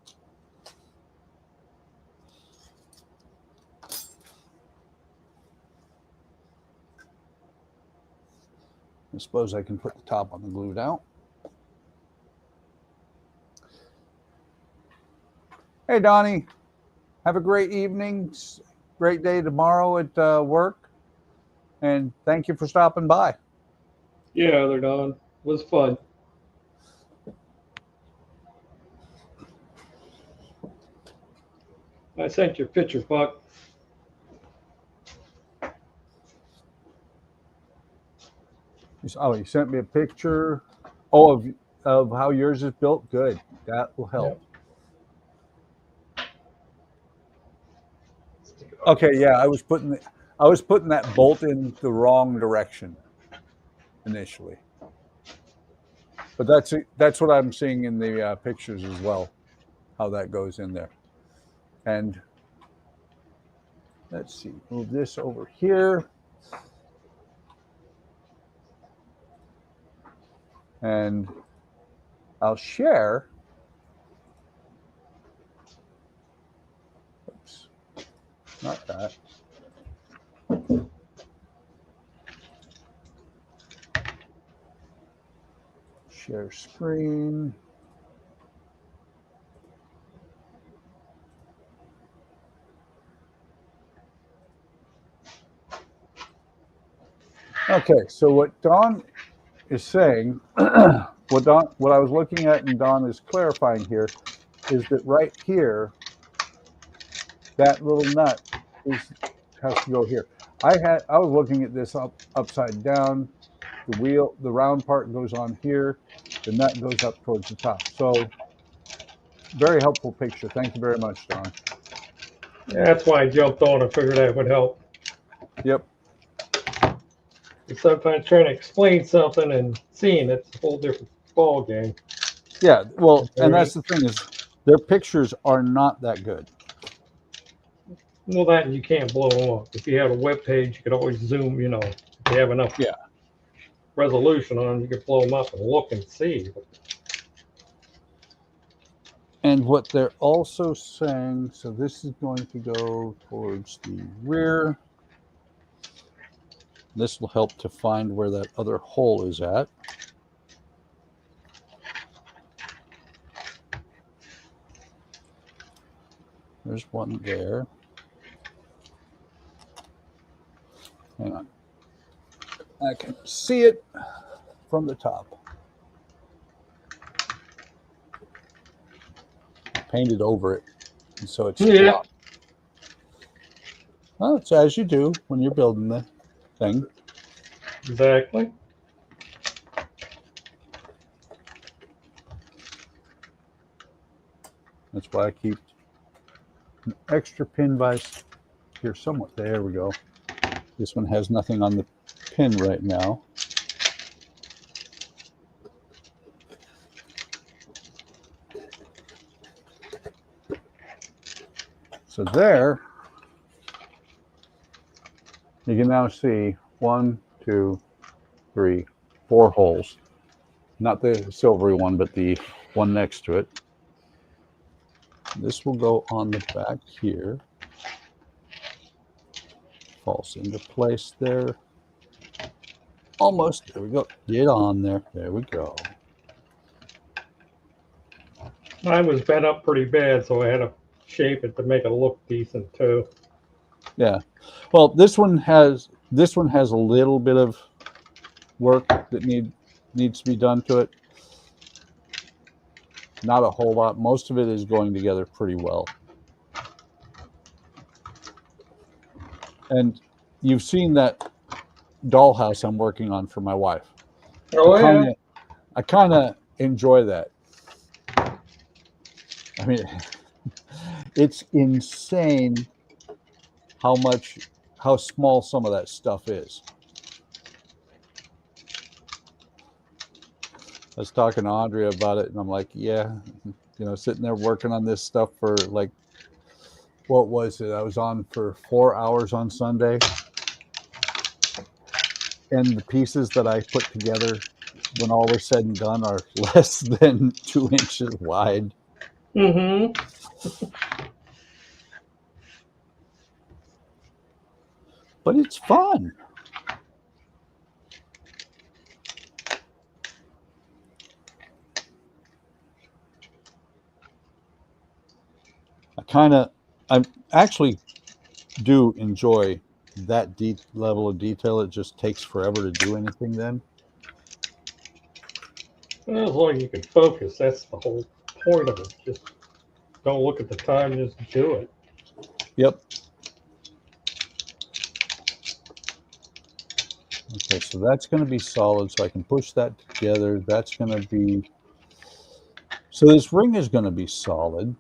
I suppose I can put the top on the glue down. Hey, Donnie. Have a great evening. Great day tomorrow at work. And thank you for stopping by. Yeah, they're done. It was fun. I sent you a picture, Buck. Oh, you sent me a picture. Oh, of how yours is built. Good. That will help. Yep. Okay, yeah, I was putting that bolt in the wrong direction initially, but that's what I'm seeing in the pictures as well, how that goes in there. And let's see, move this over here, and I'll share. Oops, not that. Share screen. Okay, so what Don is saying, what I was looking at and Don is clarifying here, is that right here, that little nut has to go here. I was looking at this upside down. The round part goes on here. The nut goes up towards the top. So very helpful picture. Thank you very much, Don. Yeah, that's why I jumped on and figured that would help. Yep. Sometimes trying to explain something and seeing it's a whole different ball game. Yeah, well, and that's the thing is their pictures are not that good. Well, that and you can't blow them up. If you have a web page, you could always zoom, if you have enough resolution on them, you could blow them up and look and see. And what they're also saying, so this is going to go towards the rear. This will help to find where that other hole is at. There's one there. Hang on. I can see it from the top. Painted over it, and so it's blocked. Well, it's as you do when you're building the thing. Exactly. That's why I keep an extra pin vise here somewhat. There we go. This one has nothing on the pin right now. So there, you can now see 1, 2, 3, 4 holes. Not the silvery one, but the one next to it. This will go on the back here. Falls into place there. Almost. There we go. Get on there. There we go. Mine was bent up pretty bad, so I had to shape it to make it look decent too. Yeah. Well, this one has a little bit of work that needs to be done to it. Not a whole lot. Most of it is going together pretty well. And you've seen that dollhouse I'm working on for my wife. Oh, yeah. I kind of enjoy that. I mean, it's insane how small some of that stuff is. I was talking to Andrea about it, and I'm like, yeah, sitting there working on this stuff for like, what was it? I was on for 4 hours on Sunday. And the pieces that I put together when all is said and done, are less than 2 inches wide. Mm-hmm. But it's fun. I actually do enjoy that deep level of detail. It just takes forever to do anything then. Well, as long as you can focus, that's the whole point of it. Just don't look at the time, just do it. Yep. Okay, so that's going to be solid, so I can push that together. That's going to be... So this ring is going to be solid.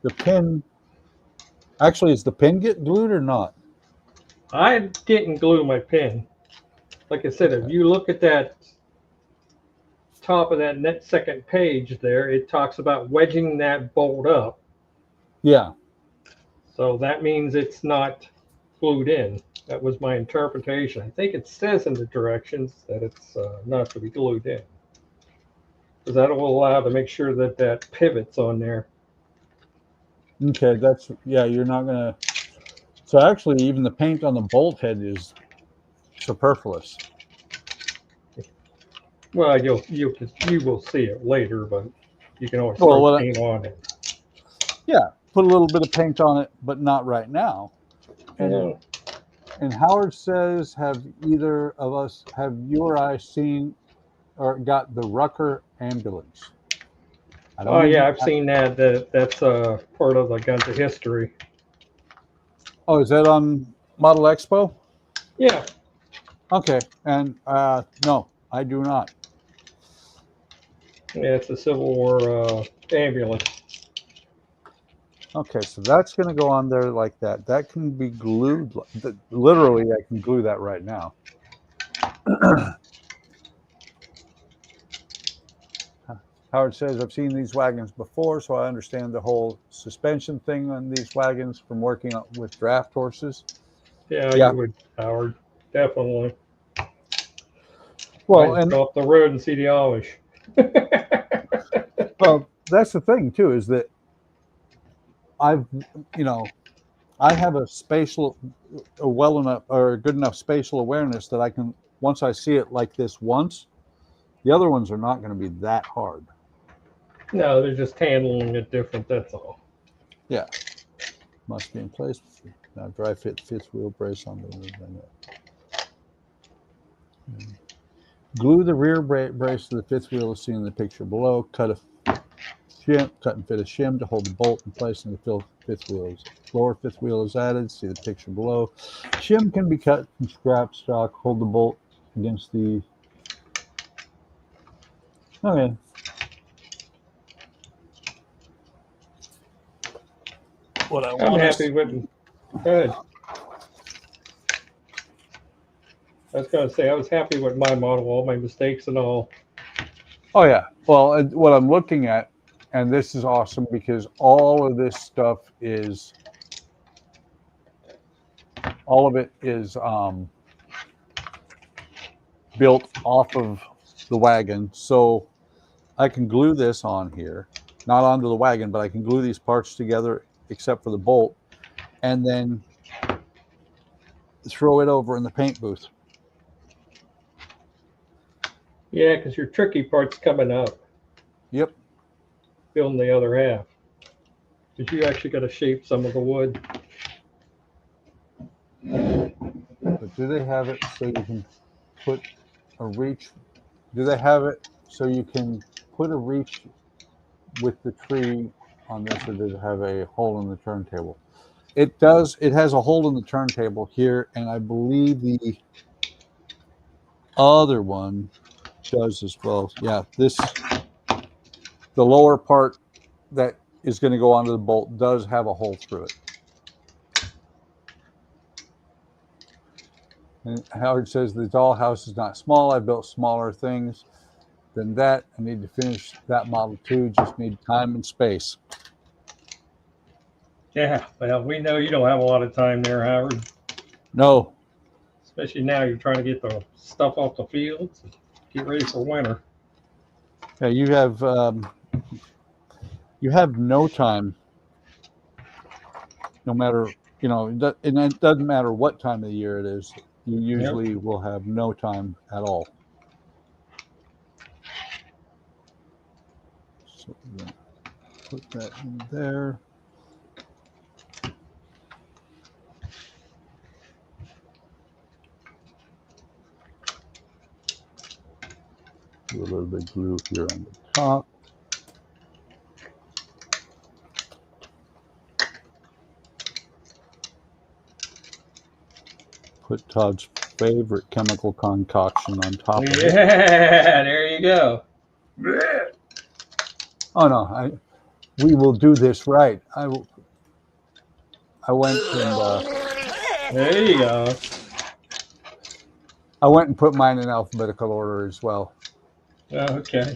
The pin... Actually, is the pin get glued or not? I didn't glue my pin. Like I said, if you look at that top of that second page there, it talks about wedging that bolt up. Yeah. So that means it's not glued in. That was my interpretation. I think it says in the directions that it's not to be glued in. Because that will allow to make sure that that pivot's on there. Okay, that's... Yeah, you're not going to... So actually, even the paint on the bolt head is superfluous. Well, you will see it later, but you can always Well, throw paint on it. Yeah, put a little bit of paint on it, but not right now. And and Howard says, have either of us, have you or I seen or got the Rucker ambulance? Oh yeah, I've seen that. That's part of the Guns of History. Oh, is that on Model Expo? Yeah. Okay, and no, I do not. Yeah, it's a Civil War ambulance. Okay, so that's going to go on there like that. That can be glued. Literally, I can glue that right now. Howard says, I've seen these wagons before, so I understand the whole suspension thing on these wagons from working with draft horses. Yeah, Yeah. you would, Howard. Definitely. Well, I'd go up the road and see the Amish. Well, that's the thing too, is that I have a well enough or good enough spatial awareness that I can, once I see it like this once, the other ones are not going to be that hard. No, they're just handling it different, that's all. Yeah. Must be in place. Now dry fit fifth wheel brace on the glue the rear brace to the fifth wheel as seen in the picture below. Cut and fit a shim to hold the bolt in place in the fifth wheel. Lower fifth wheel is added. See the picture below. Shim can be cut from scrap stock. Hold the bolt against the... Okay. I'm happy with... Good. I was going to say, I was happy with my model, all my mistakes and all. Oh, yeah. Well, what I'm looking at, and this is awesome because all of this stuff is... All of it is built off of the wagon. So I can glue this on here, not onto the wagon, but I can glue these parts together except for the bolt and then throw it over in the paint booth. Yeah, because your tricky part's coming up. Yep. Building the other half. Because you actually got to shape some of the wood. But do they have it so you can put a reach? Do they have it so you can put a reach with the tree on this, or does it have a hole in the turntable? It does. It has a hole in the turntable here, and I believe the other one does as well. Yeah, the lower part that is going to go onto the bolt does have a hole through it. And Howard says the dollhouse is not small. I built smaller things than that. I need to finish that model too. Just need time and space. Yeah, well, we know you don't have a lot of time there, Howard. No. Especially now you're trying to get the stuff off the fields. Get ready for winter. Yeah, you have no time, no matter, and it doesn't matter what time of the year it is. You usually will have no time at all. So we're going to put that in there. Do a little bit of glue here on the top. Put Todd's favorite chemical concoction on top of it. Yeah, there you go. Oh no, we will do this right. I went and There you go. I went and put mine in alphabetical order as well. Okay.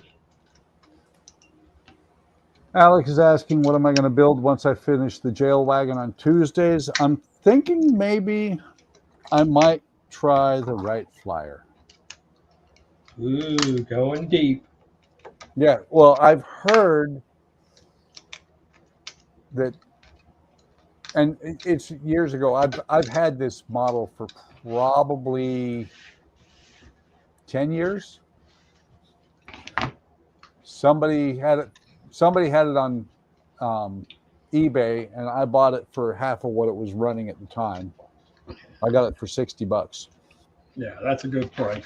Alex is asking, what am I going to build once I finish the jail wagon on Tuesdays? I'm thinking maybe I might try the Wright Flyer. Ooh, going deep. Yeah, well, I've heard that, and it's years ago. I've had this model for probably 10 years. Somebody had it on eBay, and I bought it for half of what it was running at the time. I got it for $60. Yeah, that's a good price.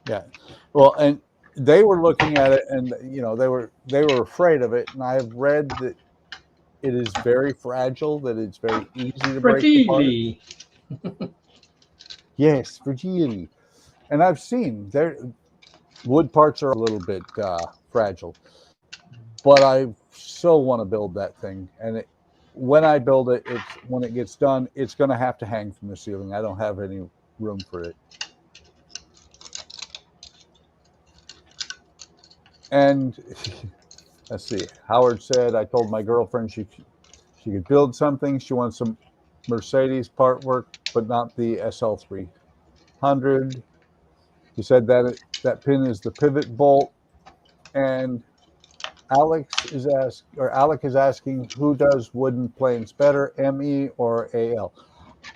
Yeah, well, and they were looking at it, and they were afraid of it. And I've read that it is very fragile, that it's very easy to break apart. Yes, fragile. And I've seen wood parts are a little bit fragile, but I so want to build that thing. And when I build it, when it gets done, it's going to have to hang from the ceiling. I don't have any room for it. And let's see. Howard said, I told my girlfriend she could build something. She wants some Mercedes part work, but not the SL300. He said that pin is the pivot bolt. And Alec is asking, who does wooden planes better, ME or AL?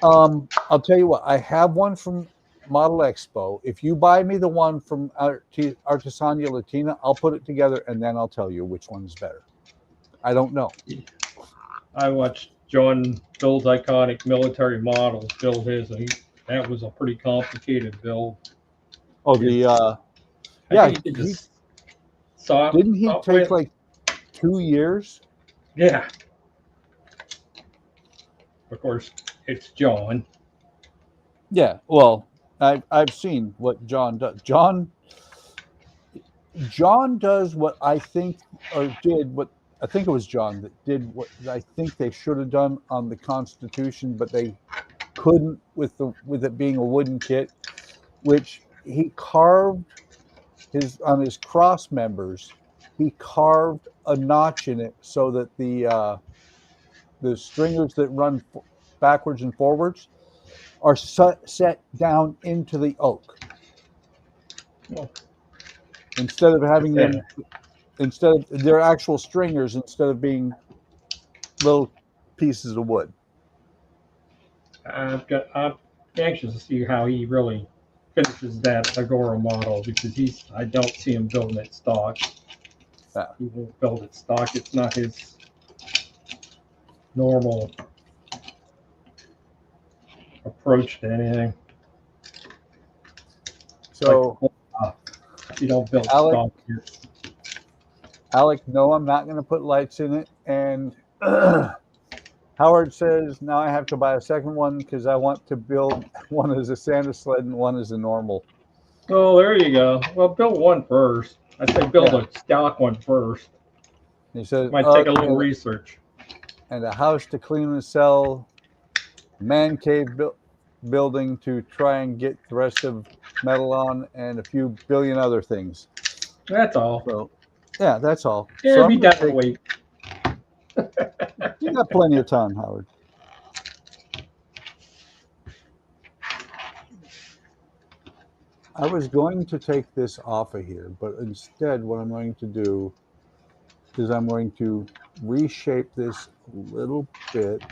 I'll tell you what, I have one from Model Expo. If you buy me the one from Artesania Latina, I'll put it together and then I'll tell you which one's better. I don't know. I watched John build iconic military models, build his, and that was a pretty complicated build. Oh, I think he did this didn't he take like 2 years? Yeah. Of course, it's John. Yeah, well, I've seen what John does. John does what I think, or did what I think it was John that did what I think they should have done on the Constitution, but they couldn't with it being a wooden kit, which he carved on his cross members. He carved a notch in it so that the stringers that run backwards and forwards are set down into the oak. Oh. Instead of having them, they're actual stringers instead of being little pieces of wood. I'm anxious to see how he really finishes that Agora model, because I don't see him building it stock. Yeah. He won't build it stock. It's not his normal approach to anything. So you don't build stock here. Alec, no, I'm not going to put lights in it. And Howard says, now I have to buy a second one because I want to build one as a Santa sled and one as a normal. Oh, there you go. Well, build one first. I say build a stock one first. He says, might take a little research. And a house to clean and sell, man cave building to try and get the rest of metal on, and a few billion other things. That's all. So, yeah, that's all. Yeah, so be done in a week. You got plenty of time, Howard. I was going to take this off of here, but instead what I'm going to do is I'm going to reshape this a little bit.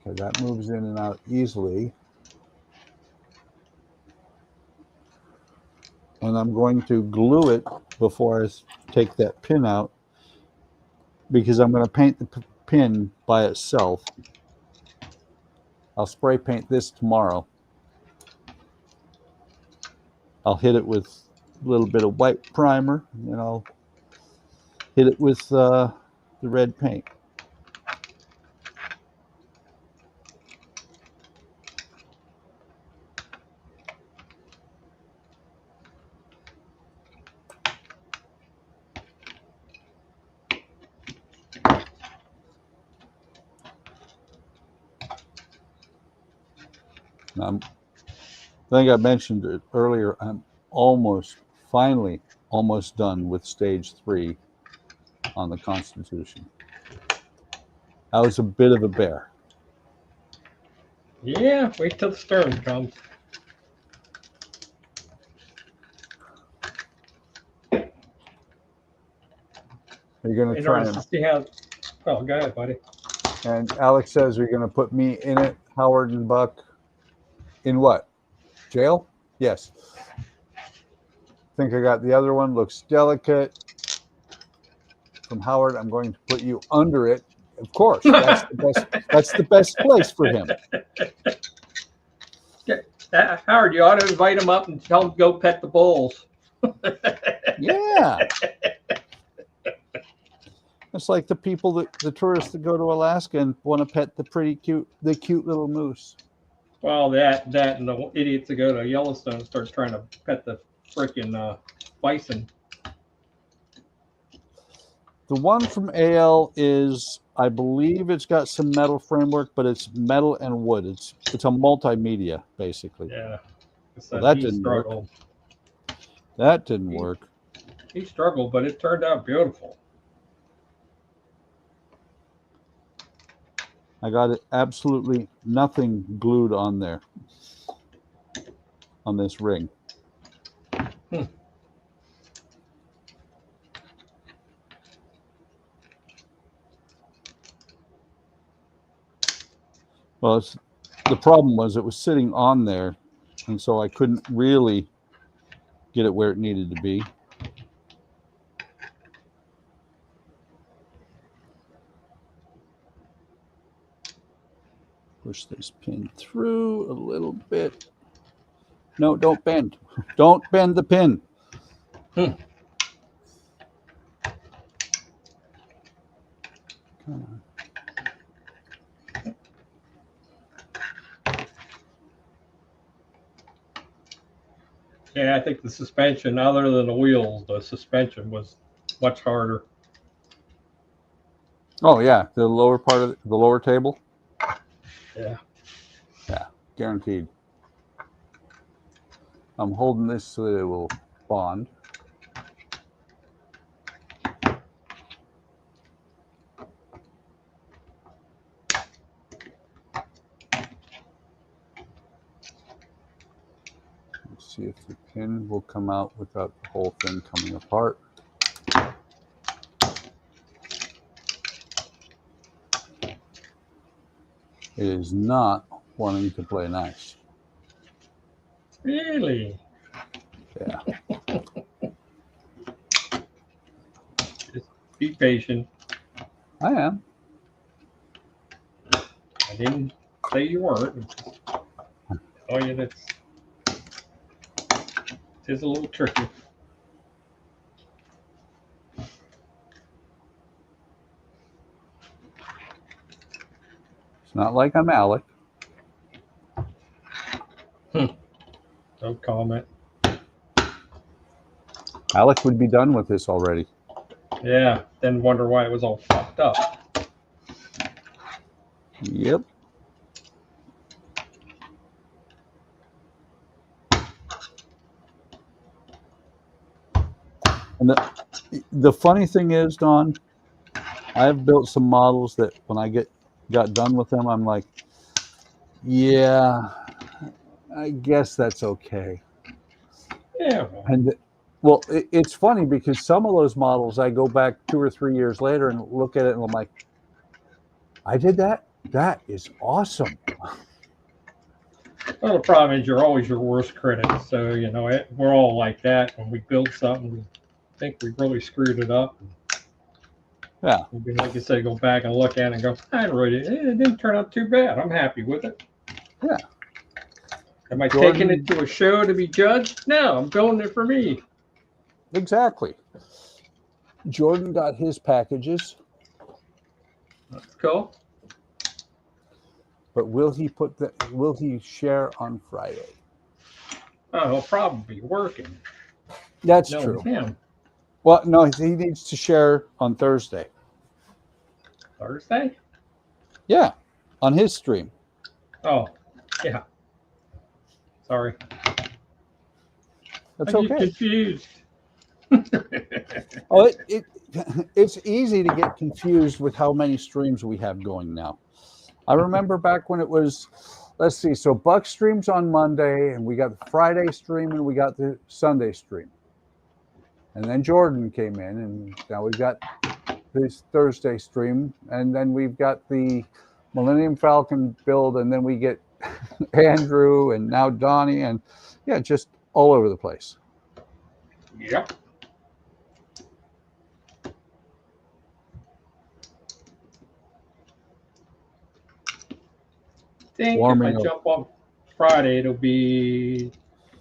Okay, that moves in and out easily. And I'm going to glue it before I take that pin out, because I'm going to paint the pin by itself. I'll spray paint this tomorrow. I'll hit it with a little bit of white primer, and then I'll hit it with the red paint. I think I mentioned it earlier. I'm finally almost done with stage 3 on the Constitution. I was a bit of a bear. Yeah, wait till the stern comes. Are you going to In try order to see how. Well, go ahead, buddy. And Alex says, "Are you going to put me in it, Howard and Buck?" In what? Jail? Yes. Think I got the other one. Looks delicate. From Howard, I'm going to put you under it. Of course, that's the best. That's the best place for him. Howard, you ought to invite him up and tell him to go pet the bulls. Yeah. It's like the tourists that go to Alaska and want to pet the cute little moose. Well, that and the idiots that go to Yellowstone and start trying to pet the freaking bison. The one from AL is, I believe it's got some metal framework, but it's metal and wood. It's a multimedia, basically. Yeah. Well, that didn't work. That didn't work. He struggled, but it turned out beautiful. I got it absolutely nothing glued on there, on this ring. Well, the problem was it was sitting on there, and so I couldn't really get it where it needed to be. Push this pin through a little bit. No, don't bend. Don't bend the pin. Come on. Yeah, I think the suspension, other than the wheels, the suspension was much harder. Oh yeah, the lower part of the lower table. Yeah. Yeah, guaranteed. I'm holding this so that it will bond. Let's see if the pin will come out without the whole thing coming apart. It is not wanting to play nice. Really? Yeah. Just be patient. I am. I didn't say you weren't. Oh yeah, it is a little tricky. It's not like I'm Alec. No comment. Alec would be done with this already. Yeah, then wonder why it was all fucked up. Yep. And the funny thing is, Don, I've built some models that when I got done with them, I'm like, yeah, I guess that's okay. Yeah. And well, it's funny because some of those models I go back 2 or 3 years later and look at it and I'm like, I did that. That is awesome. Well, the problem is you're always your worst critic. So, we're all like that. When we build something, we think we really screwed it up. Yeah. Like you say, go back and look at it and go, it didn't turn out too bad. I'm happy with it. Yeah. Am I Jordan- taking it to a show to be judged? No, I'm going there for me. Exactly. Jordan got his packages, That's cool. but will he share on Friday? Oh, he'll probably be working. That's No, true. him. Well, no, he needs to share on Thursday. Thursday? Yeah, on his stream. Oh, yeah. Sorry. That's I get okay. confused. Oh, it's easy to get confused with how many streams we have going now. I remember back when it was, let's see, so Buck streams on Monday, and we got the Friday stream, and we got the Sunday stream. And then Jordan came in, and now we've got this Thursday stream, and then we've got the Millennium Falcon build, and then we get Andrew, and now Donnie, and yeah, just all over the place. Yep. I think Warming if I up. jump on Friday, it'll be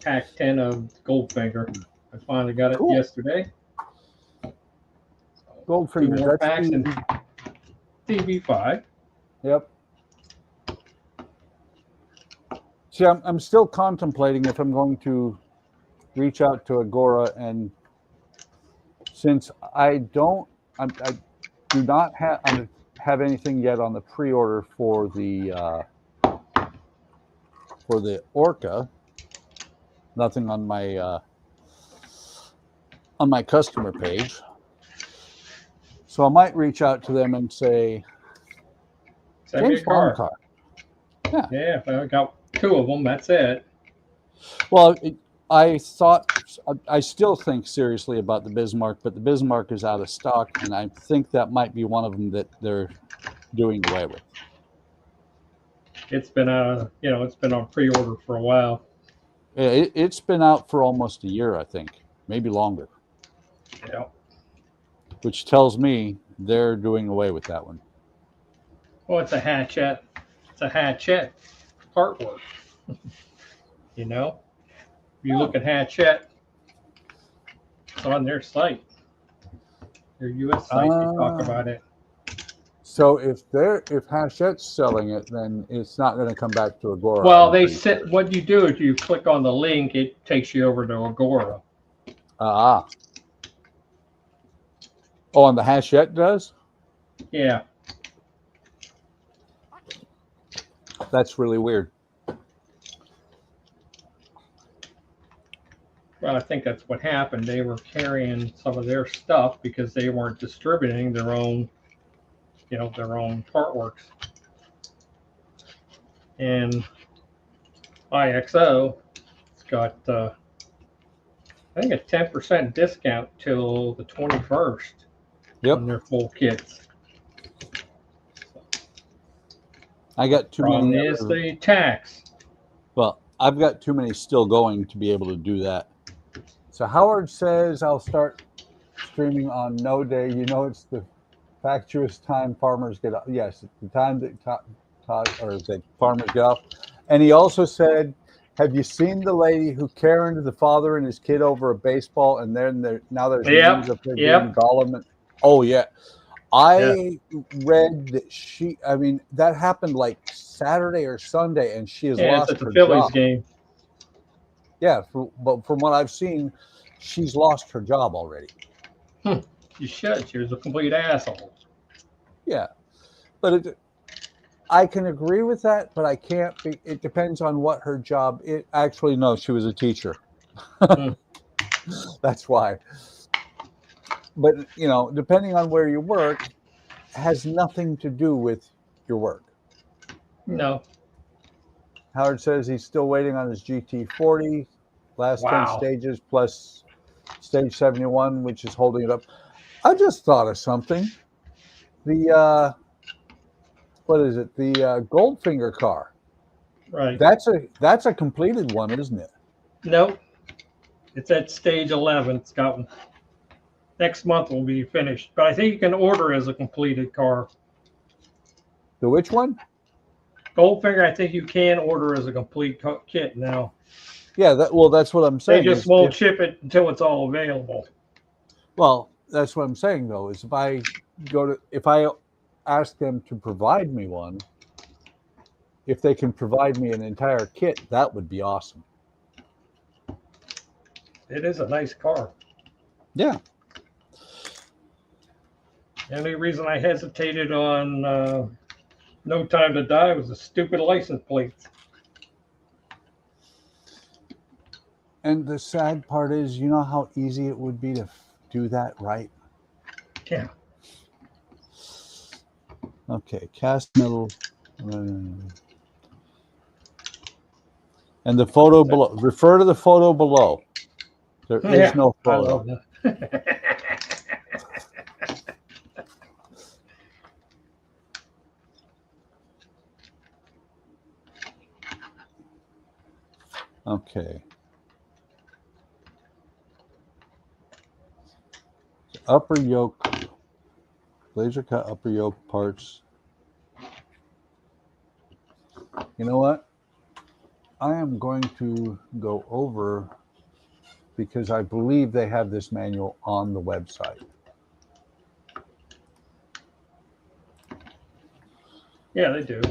Pack 10 of Goldfinger. I finally got it Cool. yesterday. Goldfinger, 2 more that's packs the, and TV5. Yep. See, I'm still contemplating if I'm going to reach out to Agora, and since I do not have anything yet on the pre-order for the Orca, nothing on my customer page. So I might reach out to them and say, Send me a James Bond car. car. Yeah, if I got 2 of them, that's it. Well, I still think seriously about the Bismarck, but the Bismarck is out of stock, and I think that might be one of them that they're doing away with. It's been it's been on pre-order for a while. It's been out for almost a year, I think, maybe longer, Yeah. which tells me they're doing away with that one. Well, it's a hatchet. It's a hatchet artwork. If you look at hatchet, it's on their site. Their U.S. site, they talk about it. So if Hachette's selling it, then it's not going to come back to Agora. Well, what you do is you click on the link, it takes you over to Agora. Oh, and the Hachette does? Yeah. That's really weird. Well, I think that's what happened. They were carrying some of their stuff because they weren't distributing their own artworks. And IXO, it's got, I think, a 10% discount till the 21st on their full kits. I got too Problem many. is the tax. Well, I've got too many still going to be able to do that. So Howard says I'll start streaming on no day. It's the factious time farmers get off. Yes, it's the time that farmers get off. And he also said, have you seen the lady who Karened the father and his kid over a baseball, and then now there's news of her being Gollum? Oh yeah. I read that that happened like Saturday or Sunday, and she has lost it's at her the Phillies job. game. Yeah, but from what I've seen, she's lost her job already. You should. She was a complete asshole. Yeah, but I can agree with that, but I can't be. It depends on what her job. No, she was a teacher. That's why. But depending on where you work, has nothing to do with your work. No. Howard says he's still waiting on his GT40, last 10 Wow. stages plus stage 71, which is holding it up. I just thought of something. The what is it? The Goldfinger car. Right. That's a completed one, isn't it? Nope. It's at stage 11. It's got next month will be finished, but I think you can order as a completed car. The which one? Goldfinger, I think you can order as a complete kit now. Yeah, that's what I'm saying. They just won't ship it until it's all available. Well, that's what I'm saying though, is if I ask them to provide me one, if they can provide me an entire kit, that would be awesome. It is a nice car. Yeah. The only reason I hesitated on No Time to Die was the stupid license plates. And the sad part is, you know how easy it would be to do that right? Yeah. Okay, cast metal. And the photo below. Refer to the photo below. There is no I photo. love that. Okay. Upper yoke, laser cut upper yoke parts. You know what? I am going to go over because I believe they have this manual on the website. Yeah, they do.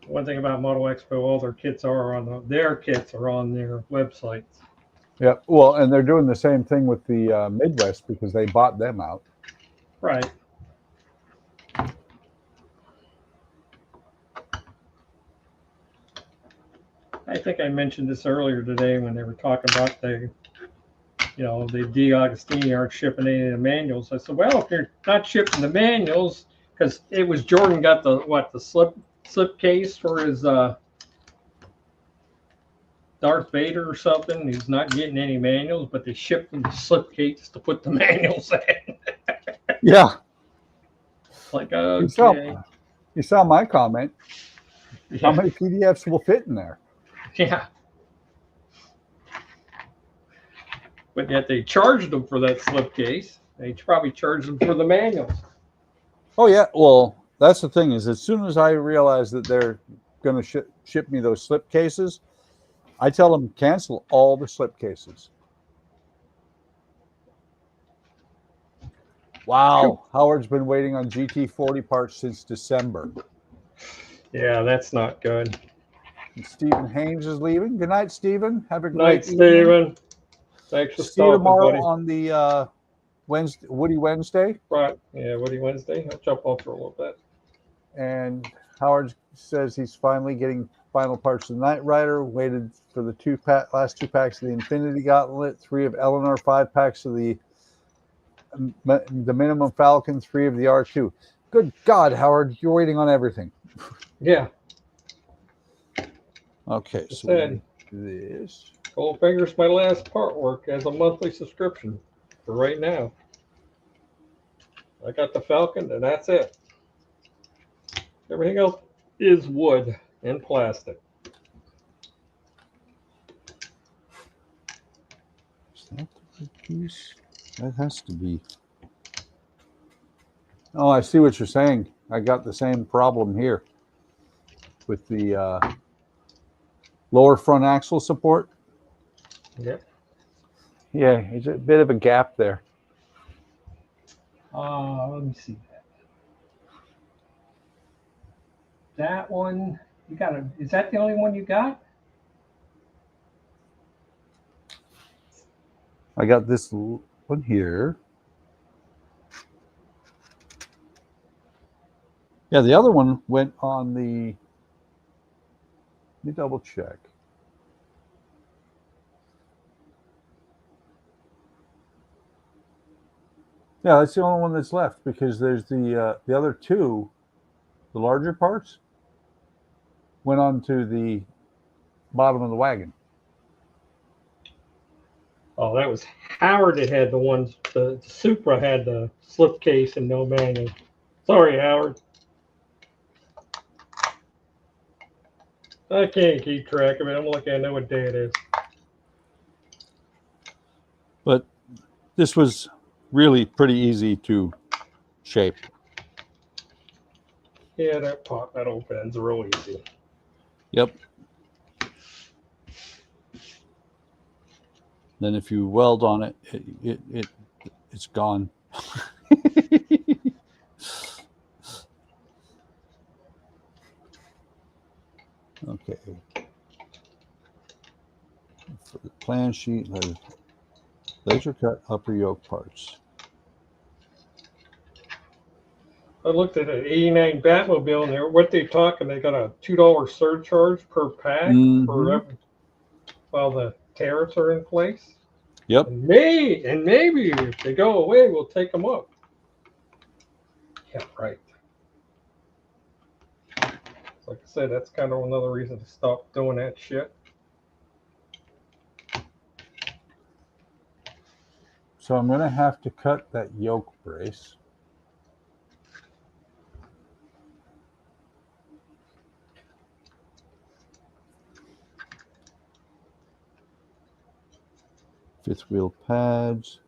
One thing about Model Expo, all their kits are on their websites. Yeah, well, and they're doing the same thing with the Midwest because they bought them out. Right. I think I mentioned this earlier today when they were talking about the D'Agostini aren't shipping any of the manuals. I said, well, if you're not shipping the manuals, because it was Jordan got the slip case for his Darth Vader or something. He's not getting any manuals, but they shipped him the slip case to put the manuals in. Yeah. Like, okay. You saw my comment. Yeah. How many PDFs will fit in there? Yeah. But yet they charged them for that slip case. They probably charged them for the manuals. Oh, yeah. Well, that's the thing is as soon as I realize that they're going to ship me those slip cases, I tell them cancel all the slip cases. Wow. Howard's been waiting on GT40 parts since December. Yeah, that's not good. And Stephen Haynes is leaving. Good night, Stephen. Have a great night, Stephen. Thanks for See you stopping, tomorrow buddy. on the Woody Wednesday. Right. Yeah, Woody Wednesday. I'll jump off for a little bit. And Howard says he's finally getting final parts of the Knight Rider. Waited for the last two packs of the Infinity Gauntlet, 3 of Eleanor, 5 packs of the Minimum Falcon, 3 of the R2. Good God, Howard, you're waiting on everything. Yeah. Okay, I so said, this. Goldfinger's my last part work as a monthly subscription for right now. I got the Falcon, and that's it. Everything else is wood and plastic. Is that the piece? That has to be. Oh, I see what you're saying. I got the same problem here with the lower front axle support. Yep. Yeah, it's a bit of a gap there. Let me see that. That one, you got a, is that the only one you got? I got this one here. Yeah, the other one went on the, let me double check. Yeah, that's the only one that's left because there's the other two, the larger parts, went onto the bottom of the wagon. Oh, that was Howard that had the ones. The Supra had the slipcase and no manual. Sorry, Howard. I can't keep track of it. I'm lucky I know what day it is. But this was really pretty easy to shape. Yeah, that pot metal bends real easy. Yep. Then if you weld on it, it's gone. Okay. For the plan sheet, laser cut upper yoke parts. I looked at an 89 Batmobile and what they talking, they got a $2 surcharge per pack for every, while the tariffs are in place. Yep. And maybe if they go away, we'll take them up. Yeah, right. Like I said, that's kind of another reason to stop doing that shit. So I'm going to have to cut that yoke brace. Fifth wheel pads.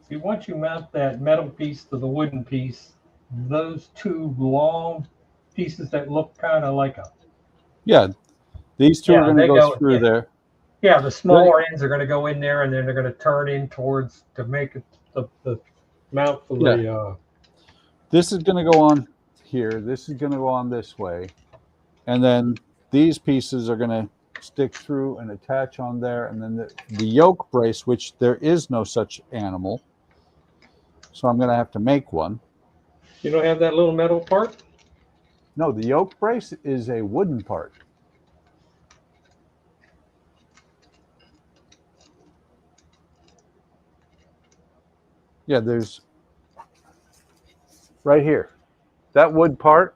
See, once you mount that metal piece to the wooden piece, those two long pieces that look kind of like a... Yeah, these two are going to go through there. Yeah, the smaller ends are going to go in there, and then they're going to turn in towards to make it the mount for the... This is going to go on here. This is going to go on this way. And then these pieces are going to stick through and attach on there. And then the yoke brace, which there is no such animal. So I'm going to have to make one. You don't have that little metal part? No, the yoke brace is a wooden part. Yeah, there's right here. That wood part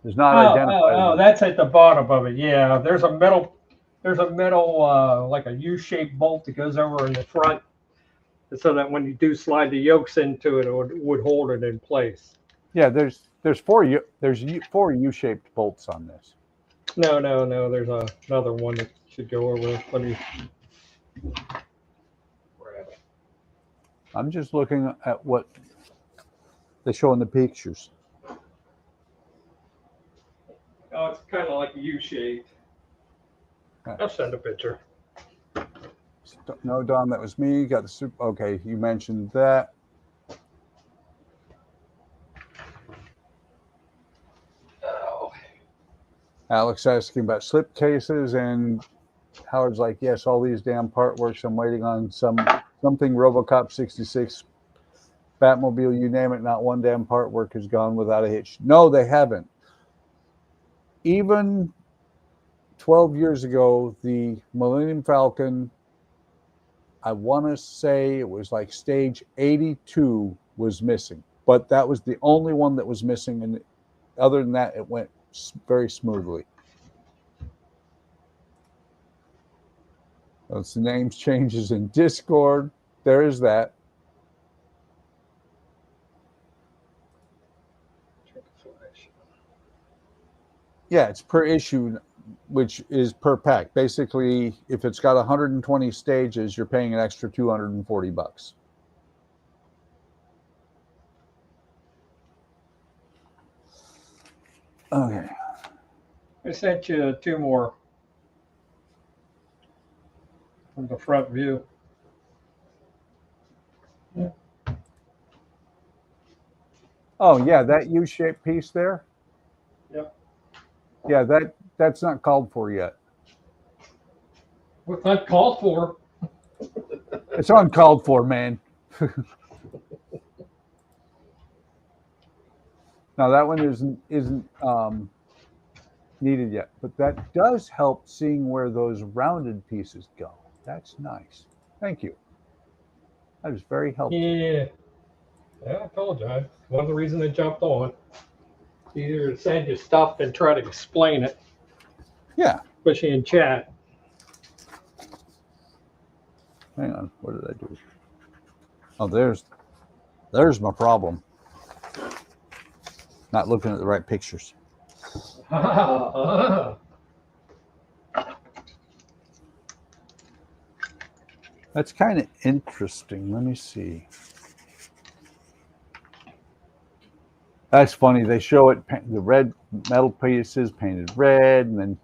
is not identified. Oh, that's at the bottom of it. Yeah, there's a metal like a U-shaped bolt that goes over in the front, so that when you do slide the yokes into it, it would hold it in place. Yeah, there's four U-shaped bolts on this. No. There's another one that should go over. Let me grab it. I'm just looking at what they show in the pictures. Oh, it's kind of like a U-shaped. I'll send a picture. No, Don, that was me. Got the super. Okay, you mentioned that. Oh. Alex asking about slip cases, and Howard's like, yes, all these damn part works. I'm waiting on something RoboCop 66, Batmobile, you name it. Not one damn part work has gone without a hitch. No, they haven't. Even 12 years ago, the Millennium Falcon, I want to say it was like stage 82 was missing, but that was the only one that was missing. And other than that, it went very smoothly. That's the names changes in Discord. There is that. Yeah, it's per issue, which is per pack. Basically, if it's got 120 stages, you're paying an extra $240. Okay. I sent you two more from the front view. Oh yeah, that U-shaped piece there. Yep. Yeah, that's not called for yet. What's that called for? It's uncalled for, man. Now that one isn't needed yet, but that does help seeing where those rounded pieces go. That's nice. Thank you. That was very helpful. Yeah. Yeah, I told you. One of the reasons I jumped on. It's easier to send you stuff than try to explain it, Yeah. especially in chat. Hang on. What did I do? Oh, there's my problem. Not looking at the right pictures. That's kind of interesting. Let me see. That's funny. They show it, the red metal pieces painted red, and then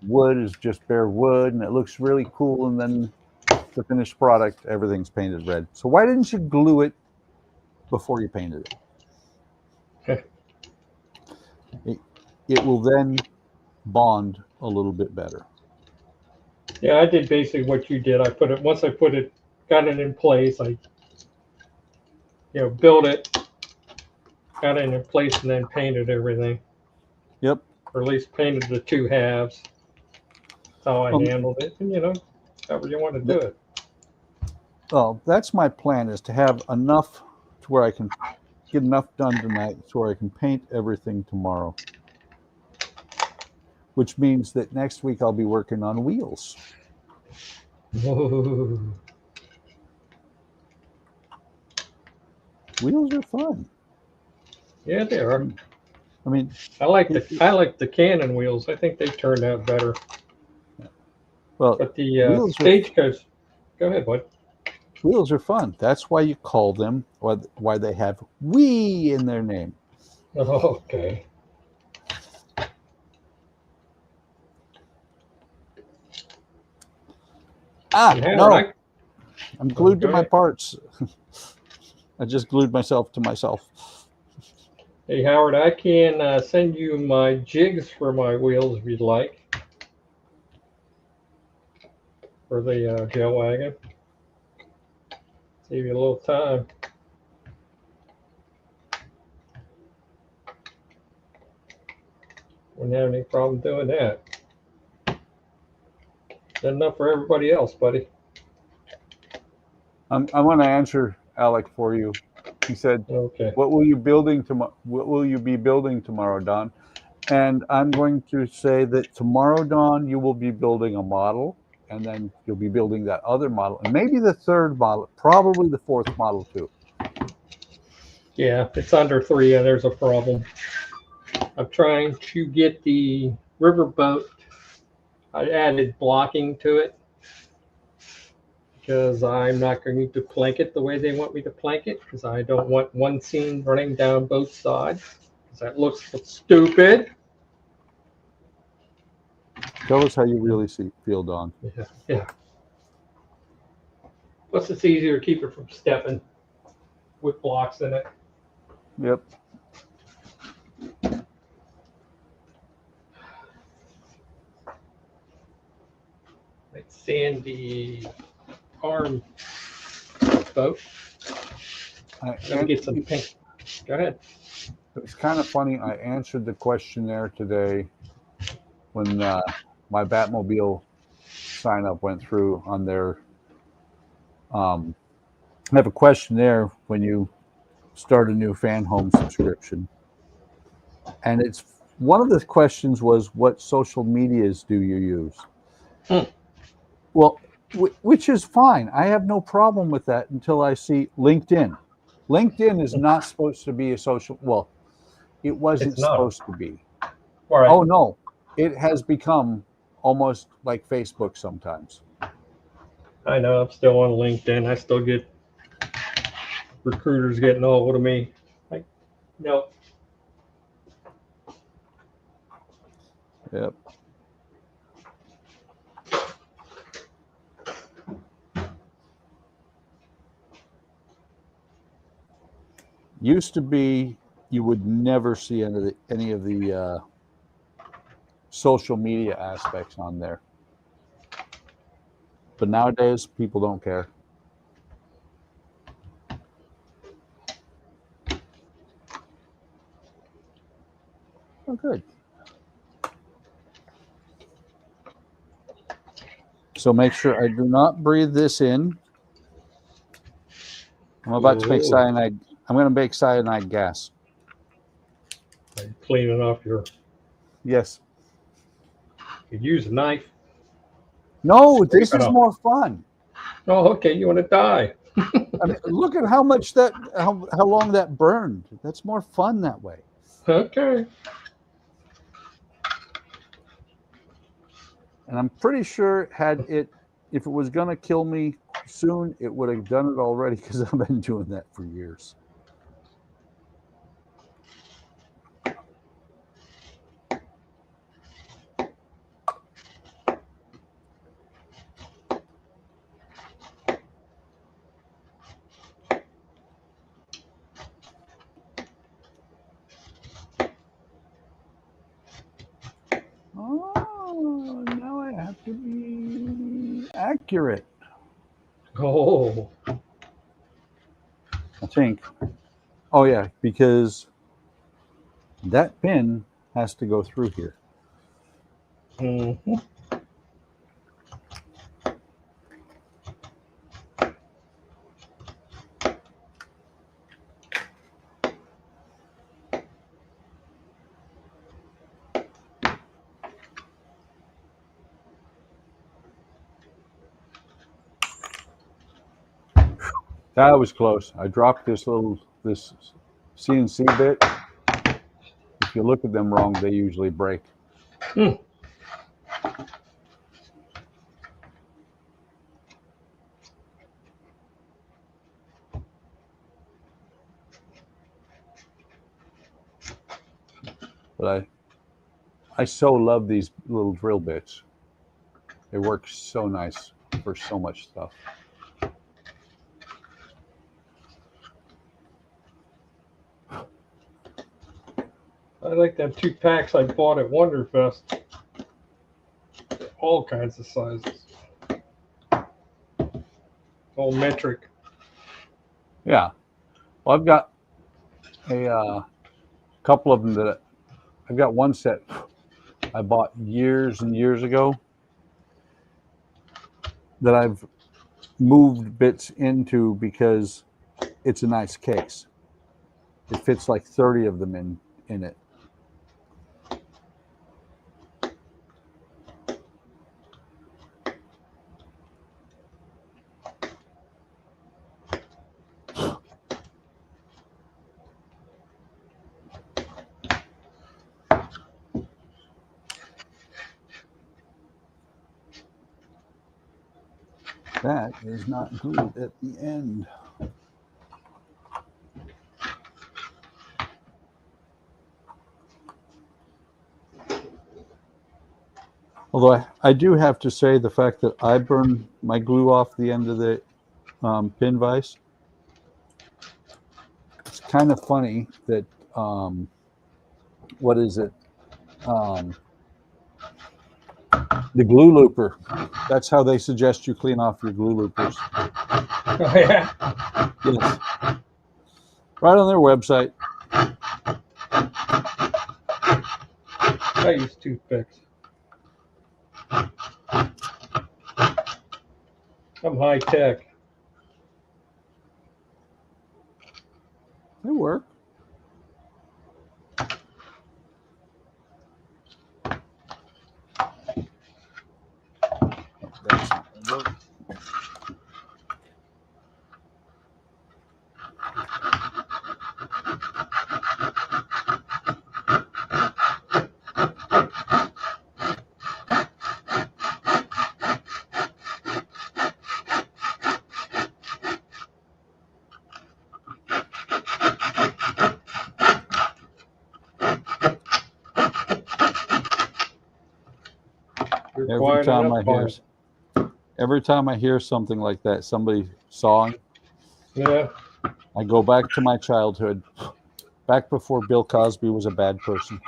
wood is just bare wood, and it looks really cool. And then the finished product, everything's painted red. So why didn't you glue it before you painted it? It will then bond a little bit better. Yeah, I did basically what you did. Once I got it in place, I built it, got it in place, and then painted everything. Yep. Or at least painted the two halves. That's how I handled it. And however you want to do it. Well, that's my plan, is to have enough to where I can get enough done tonight so where I can paint everything tomorrow. Which means that next week I'll be working on wheels. Whoa. Wheels are fun. Yeah, they are. I mean, I like the Canon wheels. I think they turned out better. Well, but the Stagecoach. Go ahead, bud. Wheels are fun. That's why you call them, or why they have "we" in their name. Oh, okay. No. I'm glued to my ahead. parts. I just glued myself to myself. Hey, Howard, I can send you my jigs for my wheels if you'd like. For the jail wagon. Save you a little time. Wouldn't have any problem doing that. Good enough for everybody else, buddy. I'm going to answer Alec for you. He said, "Okay. What will you be building tomorrow, Don?" And I'm going to say that tomorrow, Don, you will be building a model, and then you'll be building that other model, and maybe the third model, probably the fourth model too. Yeah, it's under 3, and there's a problem. I'm trying to get the riverboat. I added blocking to it because I'm not going to plank it the way they want me to plank it, because I don't want one seam running down both sides, because that looks stupid. Tell us how you really feel, Don. Yeah. Plus, it's easier to keep it from stepping with blocks in it. Yep. Like Sandy arm boat. Let me get some pink. Go ahead. It's kind of funny. I answered the questionnaire today when my Batmobile sign up went through on their. I have a questionnaire when you start a new fan home subscription, and it's one of the questions was, what social medias do you use? Well, which is fine. I have no problem with that until I see LinkedIn. LinkedIn is not supposed to be a social. Well, it wasn't supposed to be. Right. Oh no, it has become almost like Facebook sometimes. I know. I'm still on LinkedIn. I still get recruiters getting all hold of me. Like, no. Yep. Used to be you would never see any of the social media aspects on there. But nowadays, people don't care. Oh, good. So make sure I do not breathe this in. I'm about to make cyanide. I'm going to make cyanide gas. Are you cleaning off your... Yes. You use a knife. No, this is more fun. Oh, okay. You want to die. I mean, look at how much how long that burned. That's more fun that way. Okay. And I'm pretty sure if it was going to kill me soon, it would have done it already because I've been doing that for years. Oh, now I have to be accurate. Oh. I think. Oh, yeah, because that pin has to go through here. Mm-hmm. That was close. I dropped this CNC bit. If you look at them wrong, they usually break. But I so love these little drill bits. They work so nice for so much stuff. I like them 2 packs I bought at Wonderfest. All kinds of sizes. All metric. Yeah. Well, I've got a couple of them that I've got one set I bought years and years ago that I've moved bits into because it's a nice case. It fits like 30 of them in it. That is not glued at the end. Although I do have to say the fact that I burn my glue off the end of the pin vise, it's kind of funny that, what is it? The glue looper. That's how they suggest you clean off your glue loopers. Oh, yeah. Yes. Right on their website. I use toothpicks. I'm high tech. They work. That's not gonna work. Every time I hear something like that, somebody sawing, Yeah. I go back to my childhood, back before Bill Cosby was a bad person.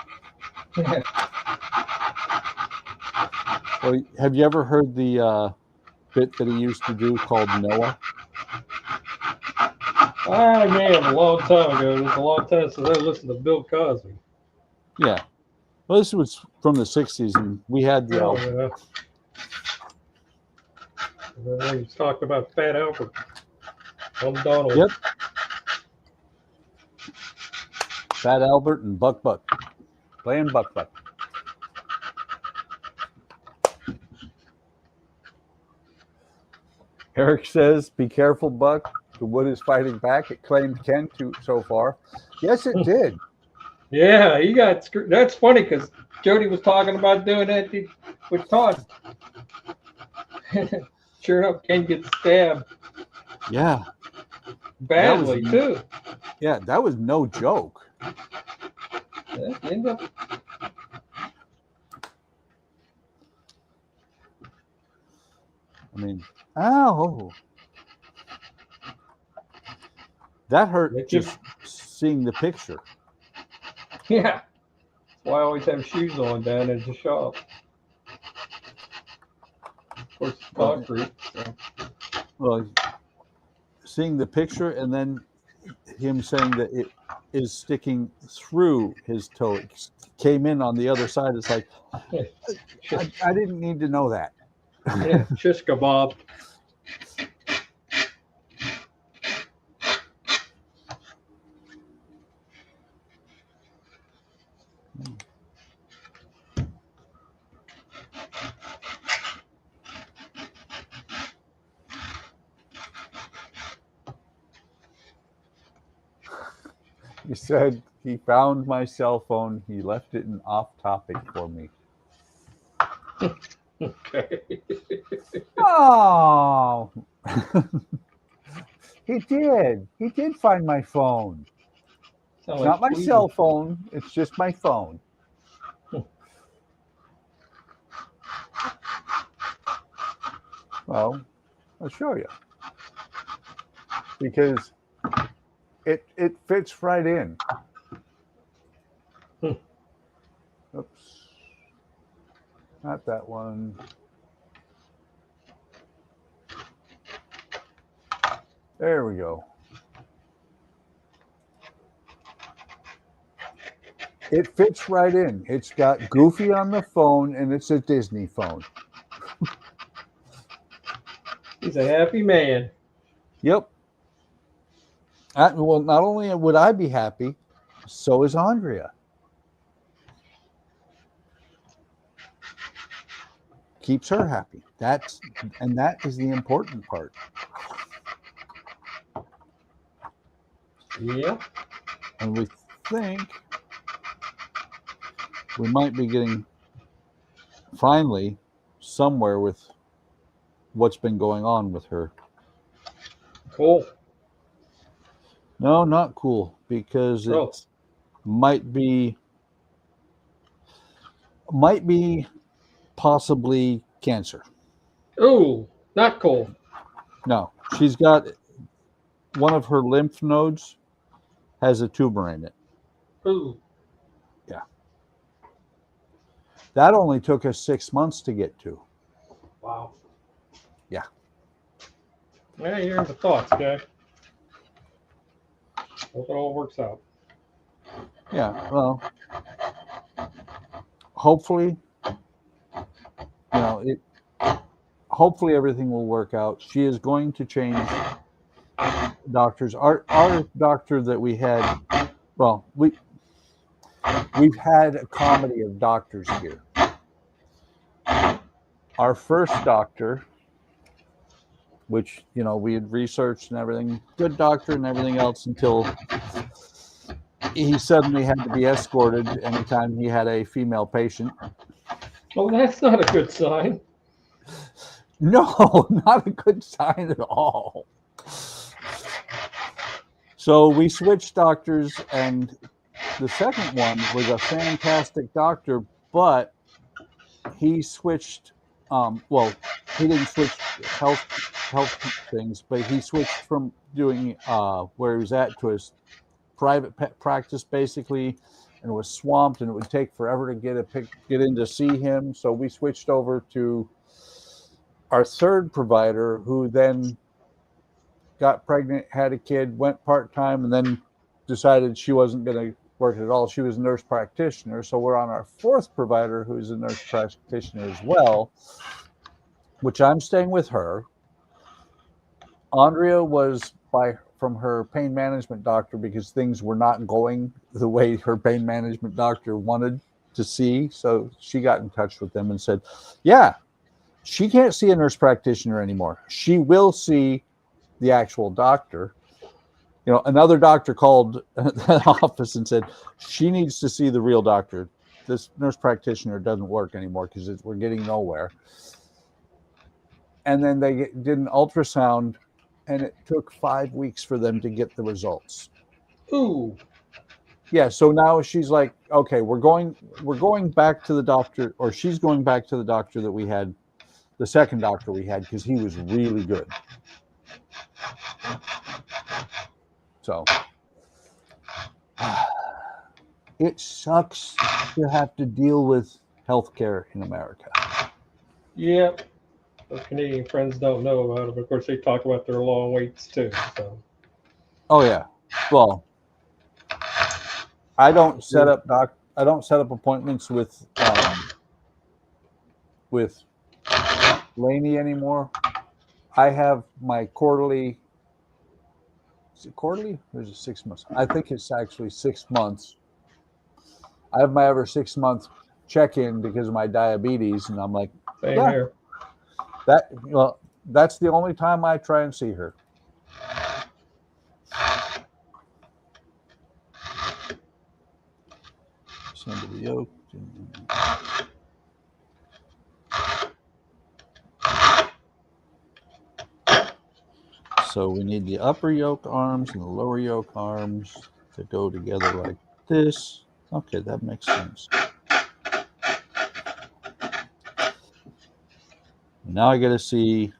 Well, have you ever heard the bit that he used to do called Noah? I may have a long time ago. It was a long time since I listened to Bill Cosby. Yeah. Well, this was from the 60s, and we had the album. Yeah. He's talking about Fat Albert. I'm Donald. Yep. Fat Albert and Buck playing Buck. Eric says, "Be careful, Buck. The wood is fighting back. It claimed Ken so far. Yes, it did. Yeah, he got screwed. That's funny because Jody was talking about doing that with Todd. Sure enough, Ken gets stabbed Yeah, badly too. Yeah, that was no joke. Yeah, end up. I mean, ow. That hurt just seeing the picture. Yeah. That's why I always have shoes on down at the shop. Of course, it's concrete. So. Well, seeing the picture and then him saying that it is sticking through his toe. It came in on the other side. It's like, I didn't need to know that. Yeah, shish kebab. He said he found my cell phone. He left it in off topic for me. Okay. Oh, he did. He did find my phone. It's not my cell phone. It's just my phone. Well, I'll show you. Because it fits right in. Oops. Not that one. There we go. It fits right in. It's got Goofy on the phone, and it's a Disney phone. He's a happy man. Yep. Well, not only would I be happy, so is Andrea. Keeps her happy. That is the important part. Yeah. And we think we might be getting finally somewhere with what's been going on with her. Cool. No, not cool, because it might be possibly cancer. Oh, not cool. No, she's got one of her lymph nodes has a tumor in it. Ooh. Yeah. That only took us 6 months to get to. Wow. Yeah. Yeah, you're in the thoughts, guy. Hope it all works out. Yeah, well, hopefully, hopefully everything will work out. She is going to change doctors. Our doctor that we had, well, we've had a comedy of doctors here. Our first doctor, which, we had researched and everything, good doctor and everything else, until he suddenly had to be escorted anytime he had a female patient. Oh, that's not a good sign. No, not a good sign at all. So we switched doctors, and the second one was a fantastic doctor, but he switched, he didn't switch health things, but he switched from doing where he was at to his private practice, basically, and was swamped, and it would take forever to get in to see him. So we switched over to our third provider, who then got pregnant, had a kid, went part-time, and then decided she wasn't going to work at all. She was a nurse practitioner. So we're on our fourth provider, who's a nurse practitioner as well, which I'm staying with her. Andrea was from her pain management doctor because things were not going the way her pain management doctor wanted to see. So she got in touch with them and said, yeah, she can't see a nurse practitioner anymore. She will see the actual doctor. You know, another doctor called the office and said, she needs to see the real doctor. This nurse practitioner doesn't work anymore because we're getting nowhere. And then they did an ultrasound, and it took 5 weeks for them to get the results. Ooh. Yeah, so now she's like, okay, we're going back to the doctor, or she's going back to the doctor that we had, the second doctor we had, because he was really good. So it sucks to have to deal with healthcare in America. Yep. Our Canadian friends don't know about it, but of course they talk about their long waits too. So. Oh yeah. Well, I don't set up appointments with Laney anymore. I have my quarterly. Is it quarterly or is it 6 months? I think it's actually 6 months. I have my every 6 month check-in because of my diabetes, and I'm like, Same here. That's the only time I try and see her. Send to the yoke. So we need the upper yoke arms and the lower yoke arms to go together like this. Okay, that makes sense. Now I got to see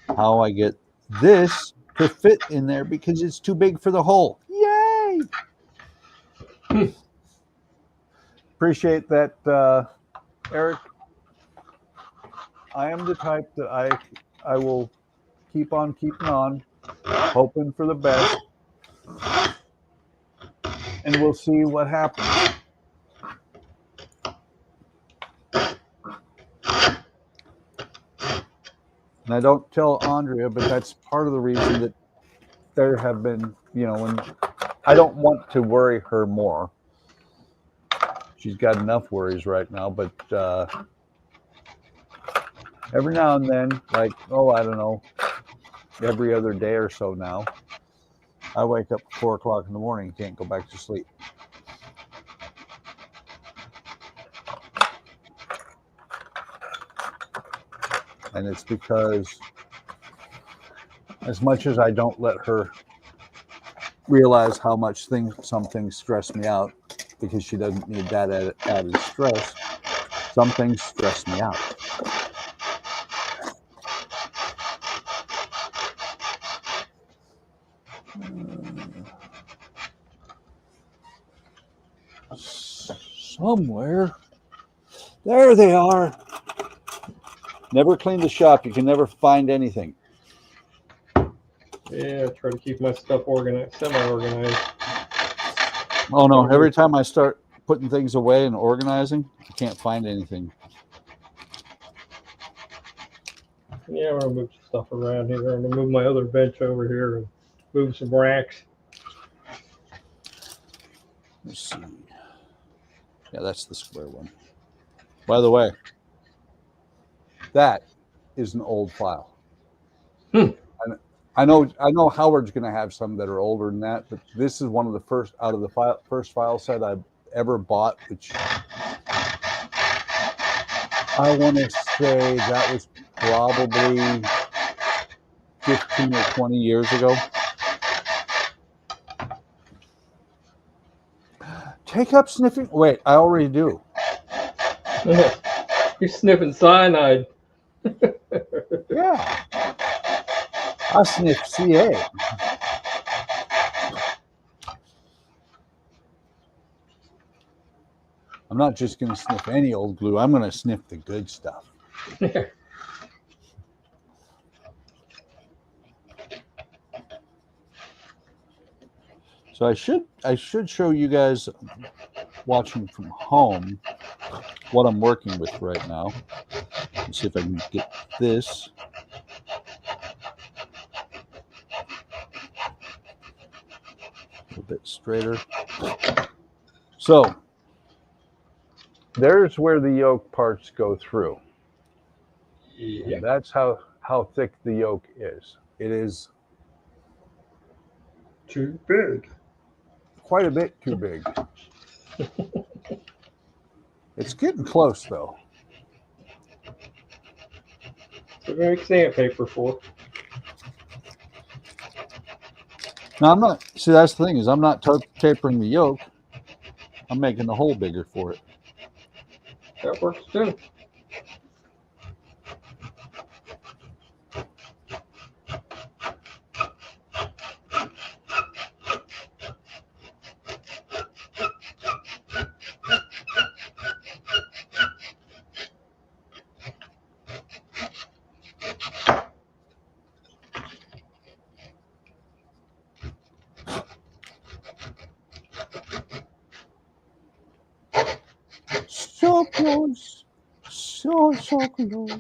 how I get this to fit in there because it's too big for the hole. Yay! Appreciate that, Eric. I am the type that I will keep on keeping on, hoping for the best, and we'll see what happens. And I don't tell Andrea, but that's part of the reason that there have been, when I don't want to worry her more. She's got enough worries right now, but every now and then, like, I don't know, every other day or so now, I wake up at 4 o'clock in the morning and can't go back to sleep. And it's because as much as I don't let her realize how much some things stress me out, because she doesn't need that added stress, some things stress me out. Somewhere. There they are. Never clean the shop. You can never find anything. Yeah, I try to keep my stuff organized, semi-organized. Oh no, every time I start putting things away and organizing, I can't find anything. Yeah, I'm going to move some stuff around here. I'm going to move my other bench over here and move some racks. Let's see. Yeah, that's the square one. By the way, that is an old file. I know Howard's going to have some that are older than that, but this is one of the first out of the first file set I've ever bought, which I want to say that was probably 15 or 20 years ago. Take up sniffing. Wait, I already do. You're sniffing cyanide. Yeah. I sniff CA. I'm not just going to sniff any old glue. I'm going to sniff the good stuff. So I should show you guys watching from home what I'm working with right now. Let's see if I can get this. bit straighter. So there's where the yoke parts go through. Yeah. And that's how thick the yoke is. It is Too big. quite a bit too big. It's getting close, though. So we make sandpaper for. Now, I'm not, see, that's the thing is I'm not tapering the yoke. I'm making the hole bigger for it. That works too. So close. So close. Come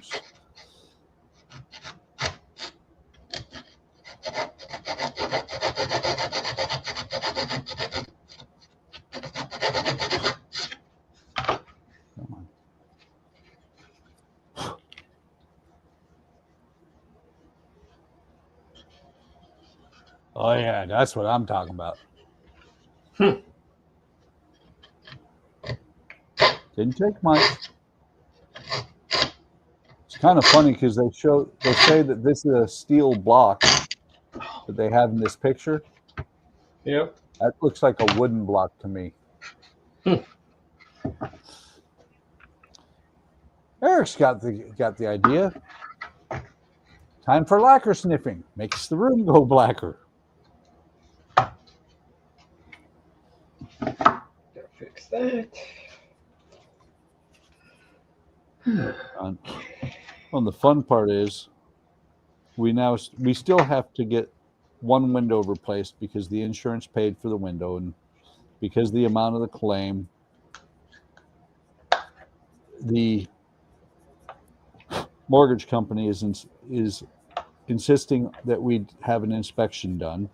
on. Oh, yeah, that's what I'm talking about. Didn't take much. It's kind of funny because they say that this is a steel block that they have in this picture. Yep. That looks like a wooden block to me. Eric's got the idea. Time for lacquer sniffing. Makes the room go blacker. Gotta fix that. Well, the fun part is we still have to get one window replaced because the insurance paid for the window and because the amount of the claim. The mortgage company is insisting that we have an inspection done,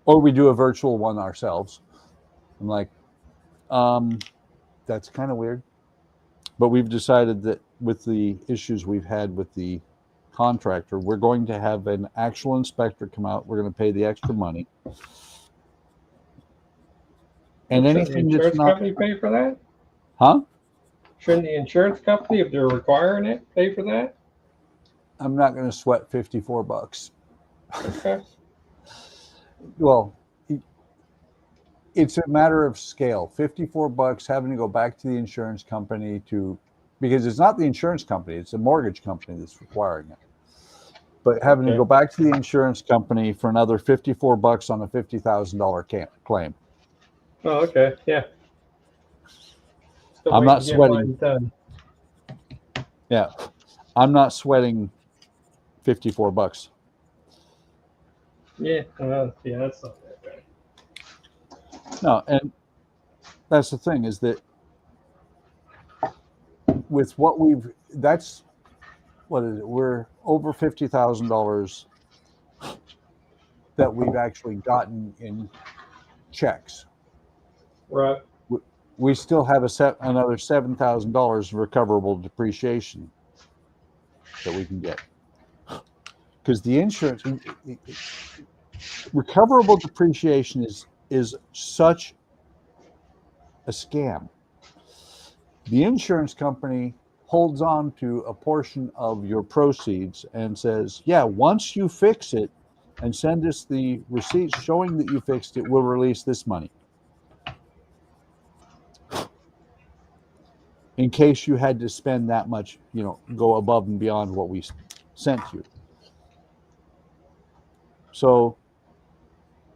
or we do a virtual one ourselves. I'm like, that's kind of weird. But we've decided that with the issues we've had with the contractor, we're going to have an actual inspector come out. We're going to pay the extra money. And anything the that's insurance not, company pay for that? huh? Shouldn't the insurance company, if they're requiring it, pay for that? I'm not going to sweat $54. Okay. Well, it's a matter of scale. $54 having to go back to the insurance company because it's not the insurance company, it's the mortgage company that's requiring it. But having to go back to the insurance company for another $54 on a $50,000 claim. Oh, okay. Yeah. Still I'm waiting not to get sweating. mine done. Yeah. I'm not sweating $54. Yeah. Yeah, that's not that bad. No, and that's the thing is that with what that's what is it? We're over $50,000 that we've actually gotten in checks. Right. We still have another $7,000 recoverable depreciation that we can get. Because the insurance recoverable depreciation is such a scam. The insurance company holds on to a portion of your proceeds and says, yeah, once you fix it and send us the receipts showing that you fixed it, we'll release this money. In case you had to spend that much, go above and beyond what we sent you. So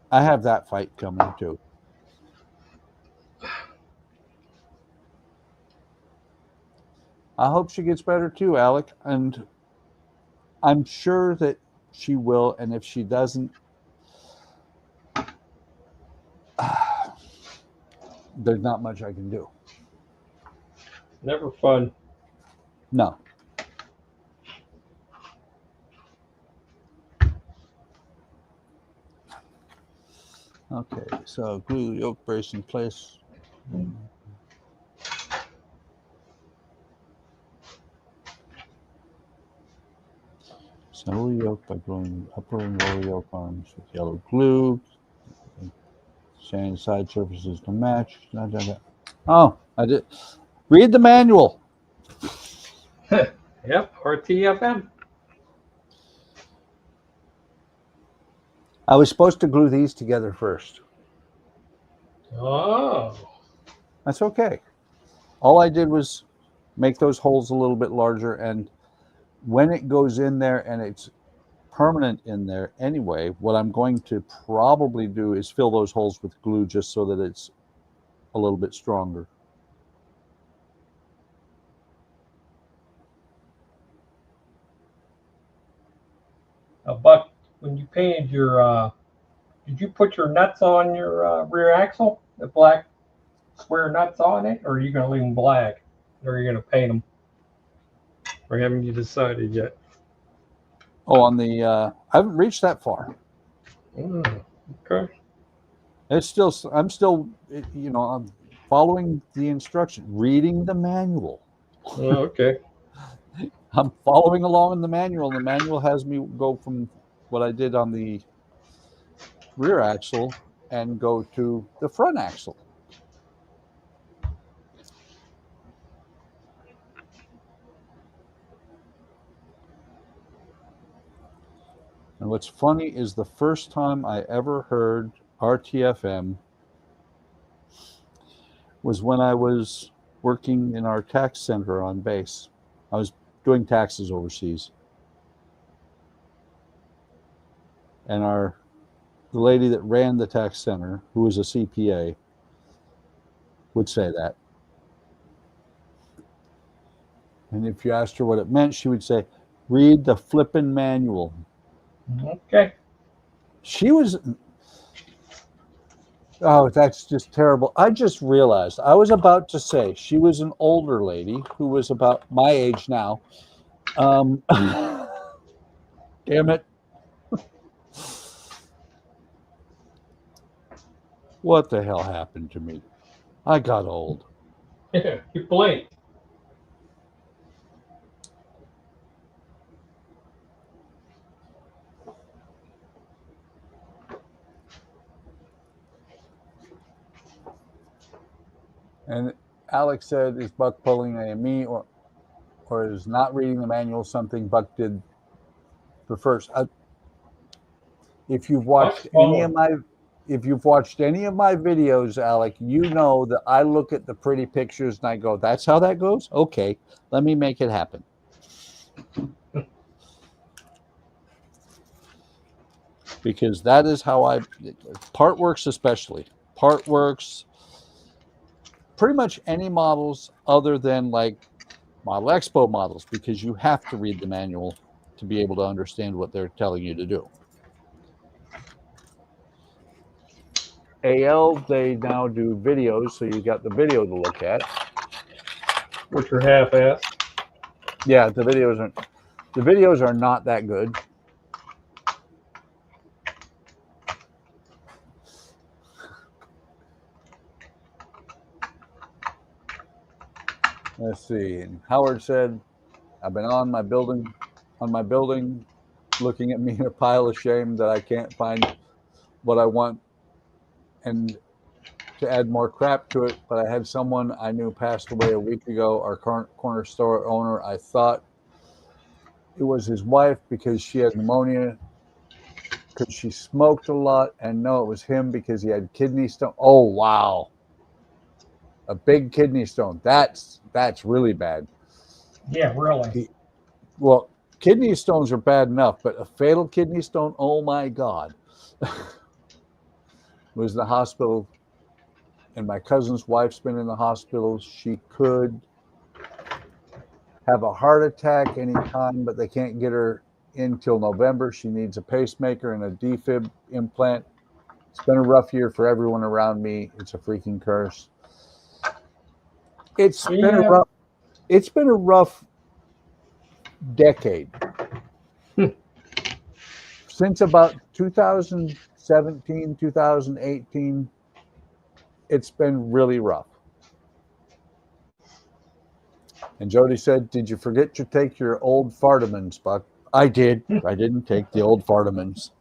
I have that fight coming too. I hope she gets better too, Alec. And I'm sure that she will. And if she doesn't, there's not much I can do. Never fun. No. Okay, so glue the yoke brace in place. Settle the yoke by gluing the upper and lower yoke arms with yellow glue. Sand side surfaces to match. Oh, I did. Read the manual. Yep, RTFM. I was supposed to glue these together first. Oh. That's okay. All I did was make those holes a little bit larger, and when it goes in there and it's permanent in there anyway, what I'm going to probably do is fill those holes with glue just so that it's a little bit stronger. Buck, when you painted your, did you put your nuts on your rear axle? The black square nuts on it, or are you going to leave them black? Or are you going to paint them? Or haven't you decided yet? Oh, on the I haven't reached that far. Okay. I'm still, I'm following the instruction, reading the manual. Okay. I'm following along in the manual. And the manual has me go from what I did on the rear axle and go to the front axle. And what's funny is the first time I ever heard RTFM was when I was working in our tax center on base. I was doing taxes overseas. And the lady that ran the tax center, who was a CPA, would say that. And if you asked her what it meant, she would say, read the flippin' manual. Okay. She was, oh, that's just terrible. I just realized I was about to say she was an older lady who was about my age now. Damn it. What the hell happened to me? I got old. You blinked. And Alex said, is Buck pulling a me or is not reading the manual something Buck did for first? If you've watched any of my videos, Alec, you know that I look at the pretty pictures and I go, that's how that goes? Okay, let me make it happen. Because that is how Partworks especially. Partworks, pretty much any models other than like Model Expo models, because you have to read the manual to be able to understand what they're telling you to do. AL, they now do videos, so you got the video to look at. Which are half-assed. Yeah, the videos are not that good. Let's see. And Howard said, I've been on my building, looking at me in a pile of shame that I can't find what I want and to add more crap to it. But I had someone I knew passed away a week ago, our current corner store owner. I thought it was his wife because she had pneumonia, because she smoked a lot, and no, it was him because he had kidney stone. Oh, wow. A big kidney stone. That's really bad. Yeah, really. Well, kidney stones are bad enough, but a fatal kidney stone, oh my God. Was in the hospital, and my cousin's wife's been in the hospital. She could have a heart attack anytime, but they can't get her in till November. She needs a pacemaker and a defib implant. It's been a rough year for everyone around me. It's a freaking curse. It's been a rough decade. Since about 2000, 2017, 2018, it's been really rough. And Jody said, "Did you forget to take your old Fartamans, Buck?" I did. I didn't take the old Fartamans.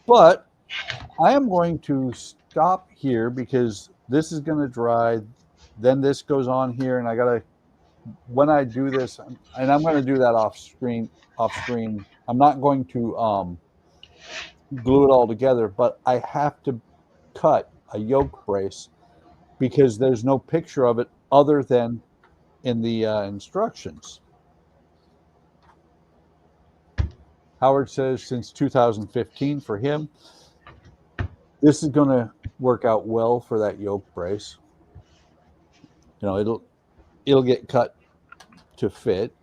But I am going to stop here because this is going to dry. Then this goes on here, and I gotta. When I do this, and I'm going to do that off screen. I'm not going to glue it all together, but I have to cut a yoke brace because there's no picture of it other than in the instructions. Howard says since 2015 for him, this is going to work out well for that yoke brace. You know, it'll get cut to fit,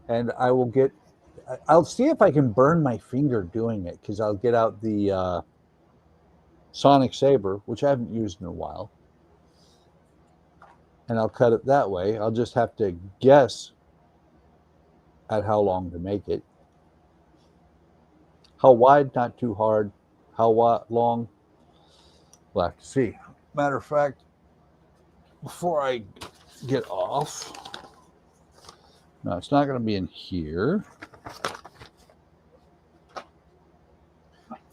and I'll see if I can burn my finger doing it, because I'll get out the Sonic Saber, which I haven't used in a while, and I'll cut it that way. I'll just have to guess at how long to make it. How wide, not too hard. How long, we'll have to see. Matter of fact, before I get off, no, it's not going to be in here.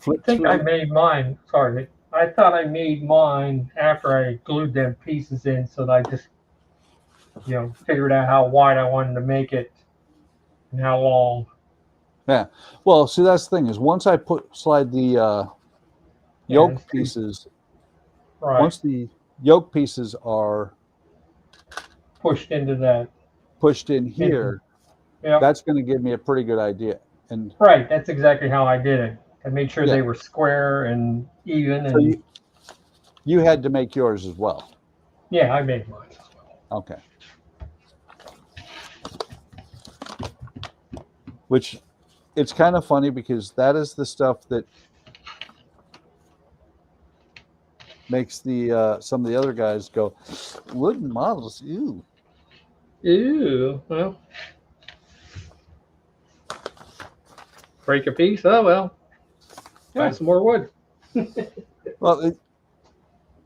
I think I made mine. Sorry, I thought I made mine after I glued them pieces in, so that I just, figured out how wide I wanted to make it and how long. Yeah. Well, see, that's the thing is once I slide the yoke pieces, right. Once the yoke pieces are pushed in here, yep. That's going to give me a pretty good idea. And right, that's exactly how I did it. I made sure they were square and even. So and you had to make yours as well. Yeah, I made mine as well. Okay. Which, it's kind of funny because that is the stuff that makes the some of the other guys go, wooden models, ew. Ew. Well, break a piece. Oh well. Buy some more wood. Well,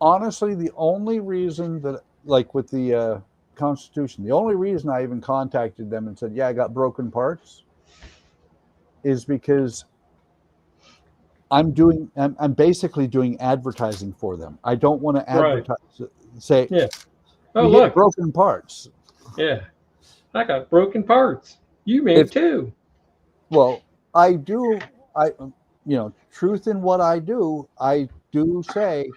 honestly, the only reason that, like with the Constitution, the only reason I even contacted them and said, "Yeah, I got broken parts," is because I'm basically doing advertising for them. I don't want to advertise, say, "Oh, we look, broken parts." Yeah, I got broken parts. You may too. Well, I do. Truth in what I do say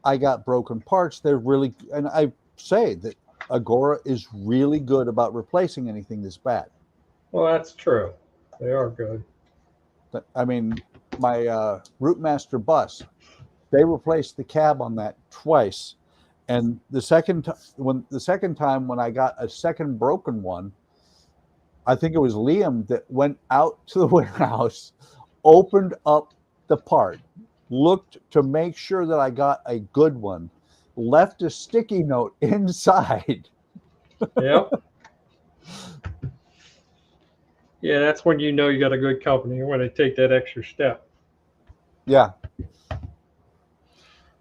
I got broken parts. They're really, and I say that Agora is really good about replacing anything that's bad. Well, that's true. They are good. I mean, my Routemaster bus, they replaced the cab on that twice, and the second time when I got a second broken one, I think it was Liam that went out to the warehouse, opened up the part, looked to make sure that I got a good one, left a sticky note inside. Yep. Yeah, that's when you know you got a good company, when they take that extra step. Yeah.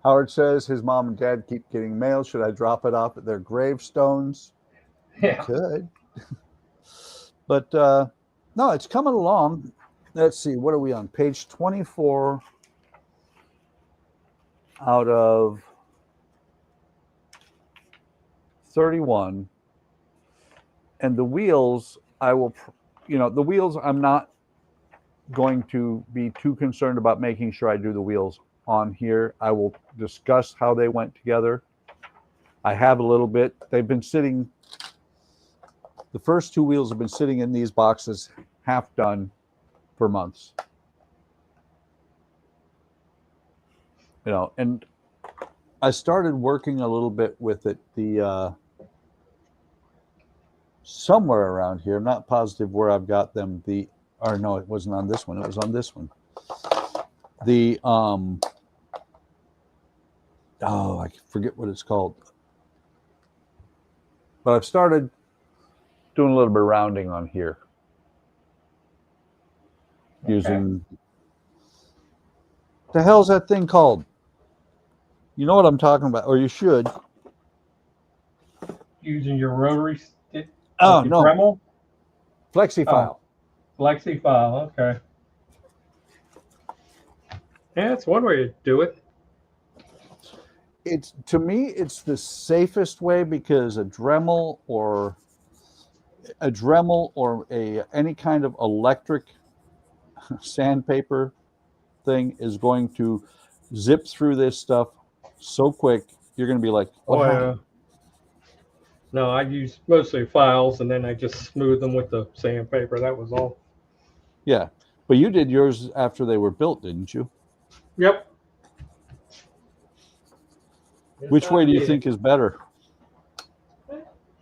Howard says his mom and dad keep getting mail. Should I drop it off at their gravestones? Yeah. You could. But no, it's coming along. Let's see, what are we on? Page 24 out of 31. And the wheels, the wheels, I'm not going to be too concerned about making sure I do the wheels on here. I will discuss how they went together. I have a little bit. They've been sitting, the first two wheels have been sitting in these boxes half done for months. And I started working a little bit with it somewhere around here. I'm not positive where I've got them. No, it wasn't on this one. It was on this one. I forget what it's called. But I've started doing a little bit of rounding on here. using the hell's that thing called? You know what I'm talking about, or you should. Using your rotary stick. Oh like your no, Dremel? FlexiFile. Oh, Flexi file. Okay. Yeah, that's one way to do it. It's to me, it's the safest way because a Dremel or any kind of electric sandpaper thing is going to zip through this stuff so quick. You're going to be like, what happened? No, I use mostly files, and then I just smooth them with the sandpaper. That was all. Yeah, but you did yours after they were built, didn't you? Yep. Which way do you think is better?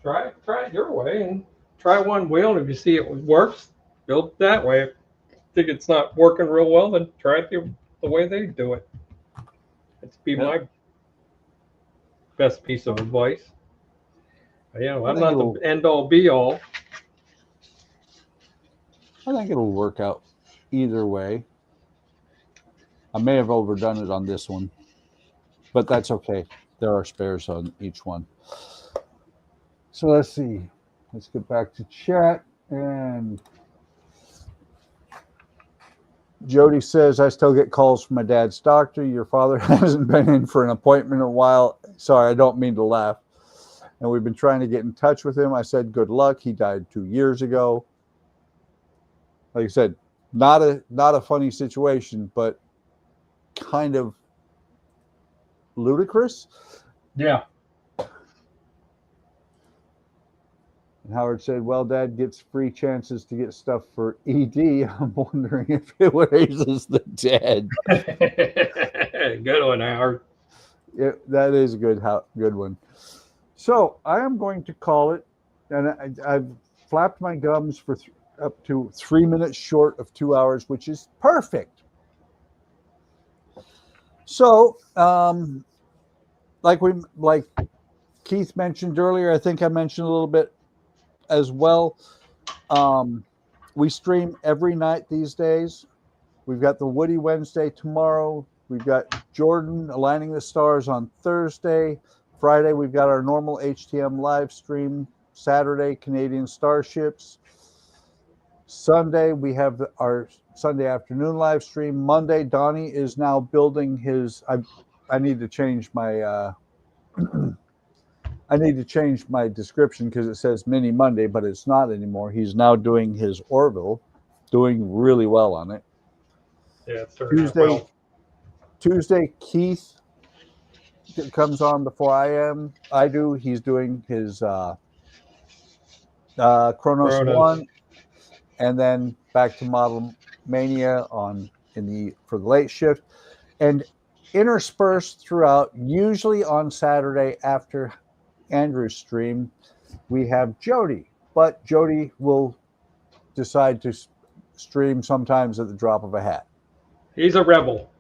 Try it your way, and try one wheel, and if you see it works, build it that way. If you think it's not working real well, then try it the way they do it. That's be my best piece of advice. Yeah, I'm not the end all be all. I think it'll work out either way. I may have overdone it on this one, but that's okay. There are spares on each one. So let's see. Let's get back to chat. And Jody says, I still get calls from my dad's doctor. Your father hasn't been in for an appointment in a while. Sorry, I don't mean to laugh. And we've been trying to get in touch with him. I said, good luck. He died 2 years ago. Like I said, not a funny situation, but kind of ludicrous. Yeah. And Howard said, well, Dad gets free chances to get stuff for ED. I'm wondering if it raises the dead. Good one, Howard. Yeah, that is a good one. So I am going to call it, and I've flapped my gums for up to 3 minutes short of 2 hours, which is perfect. So, like Keith mentioned earlier, I think I mentioned a little bit as well. We stream every night these days. We've got the Woody Wednesday tomorrow. We've got Jordan Aligning the Stars on Thursday. Friday, we've got our normal HTM live stream. Saturday, Canadian Starships. Sunday, we have our Sunday afternoon live stream. Monday, Donnie is now building his. I need to change my. I need to change my description because it says Mini Monday, but it's not anymore. He's now doing his Orville, doing really well on it. Yeah, it's turning out well. Tuesday, Keith comes on before I do. He's doing his Kronos One, and then back to Model Mania for the late shift, and interspersed throughout, usually on Saturday after Andrew's stream, we have Jody, but Jody will decide to stream sometimes at the drop of a hat. He's a rebel.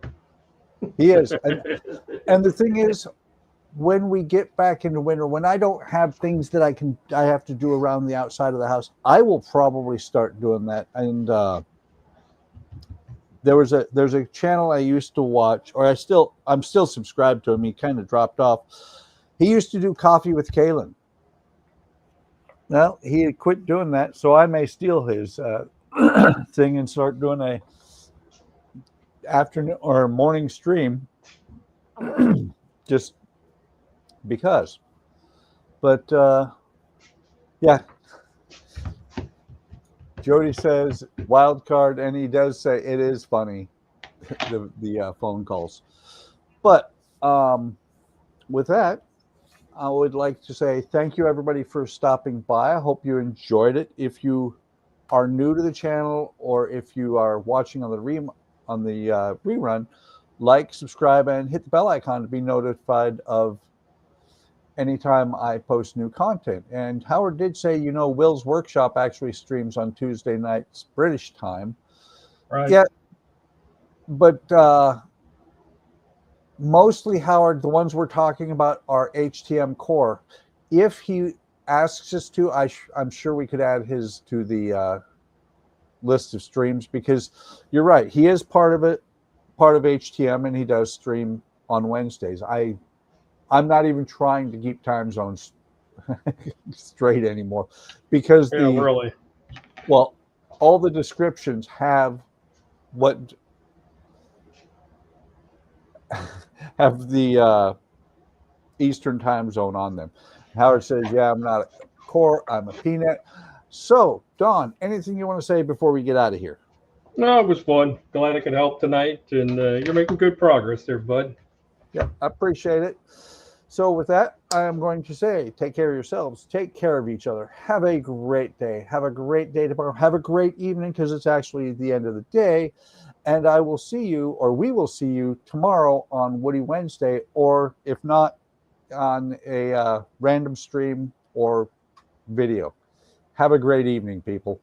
He is. And the thing is, when we get back into winter, when I don't have things that I have to do around the outside of the house, I will probably start doing that. And there's a channel I used to watch, or I'm still subscribed to him. He kind of dropped off. He used to do Coffee with Kalen. Well, he had quit doing that, so I may steal his thing and start doing a afternoon or morning stream, just because. But yeah, Jody says wild card, and he does say it is funny, the phone calls. But with that, I would like to say thank you, everybody, for stopping by. I hope you enjoyed it. If you are new to the channel, or if you are watching on the rerun, like, subscribe, and hit the bell icon to be notified of anytime I post new content. And Howard did say, Will's Workshop actually streams on Tuesday nights British time. Right. Yeah, but mostly, Howard, the ones we're talking about are HTM core. If he asks us to, I'm sure we could add his to the list of streams, because you're right. He is part of it, part of HTM, and he does stream on Wednesdays. I'm not even trying to keep time zones straight anymore, because really. well, all the descriptions have what have the Eastern time zone on them. Howard says, yeah, I'm not a core, I'm a peanut. So, Don, anything you want to say before we get out of here? No, it was fun. Glad I could help tonight, and you're making good progress there, bud. Yeah, I appreciate it. So with that, I am going to say, take care of yourselves. Take care of each other. Have a great day. Have a great day tomorrow. Have a great evening, because it's actually the end of the day. And I will see you, or we will see you tomorrow on Woody Wednesday, or if not, on a random stream or video. Have a great evening, people.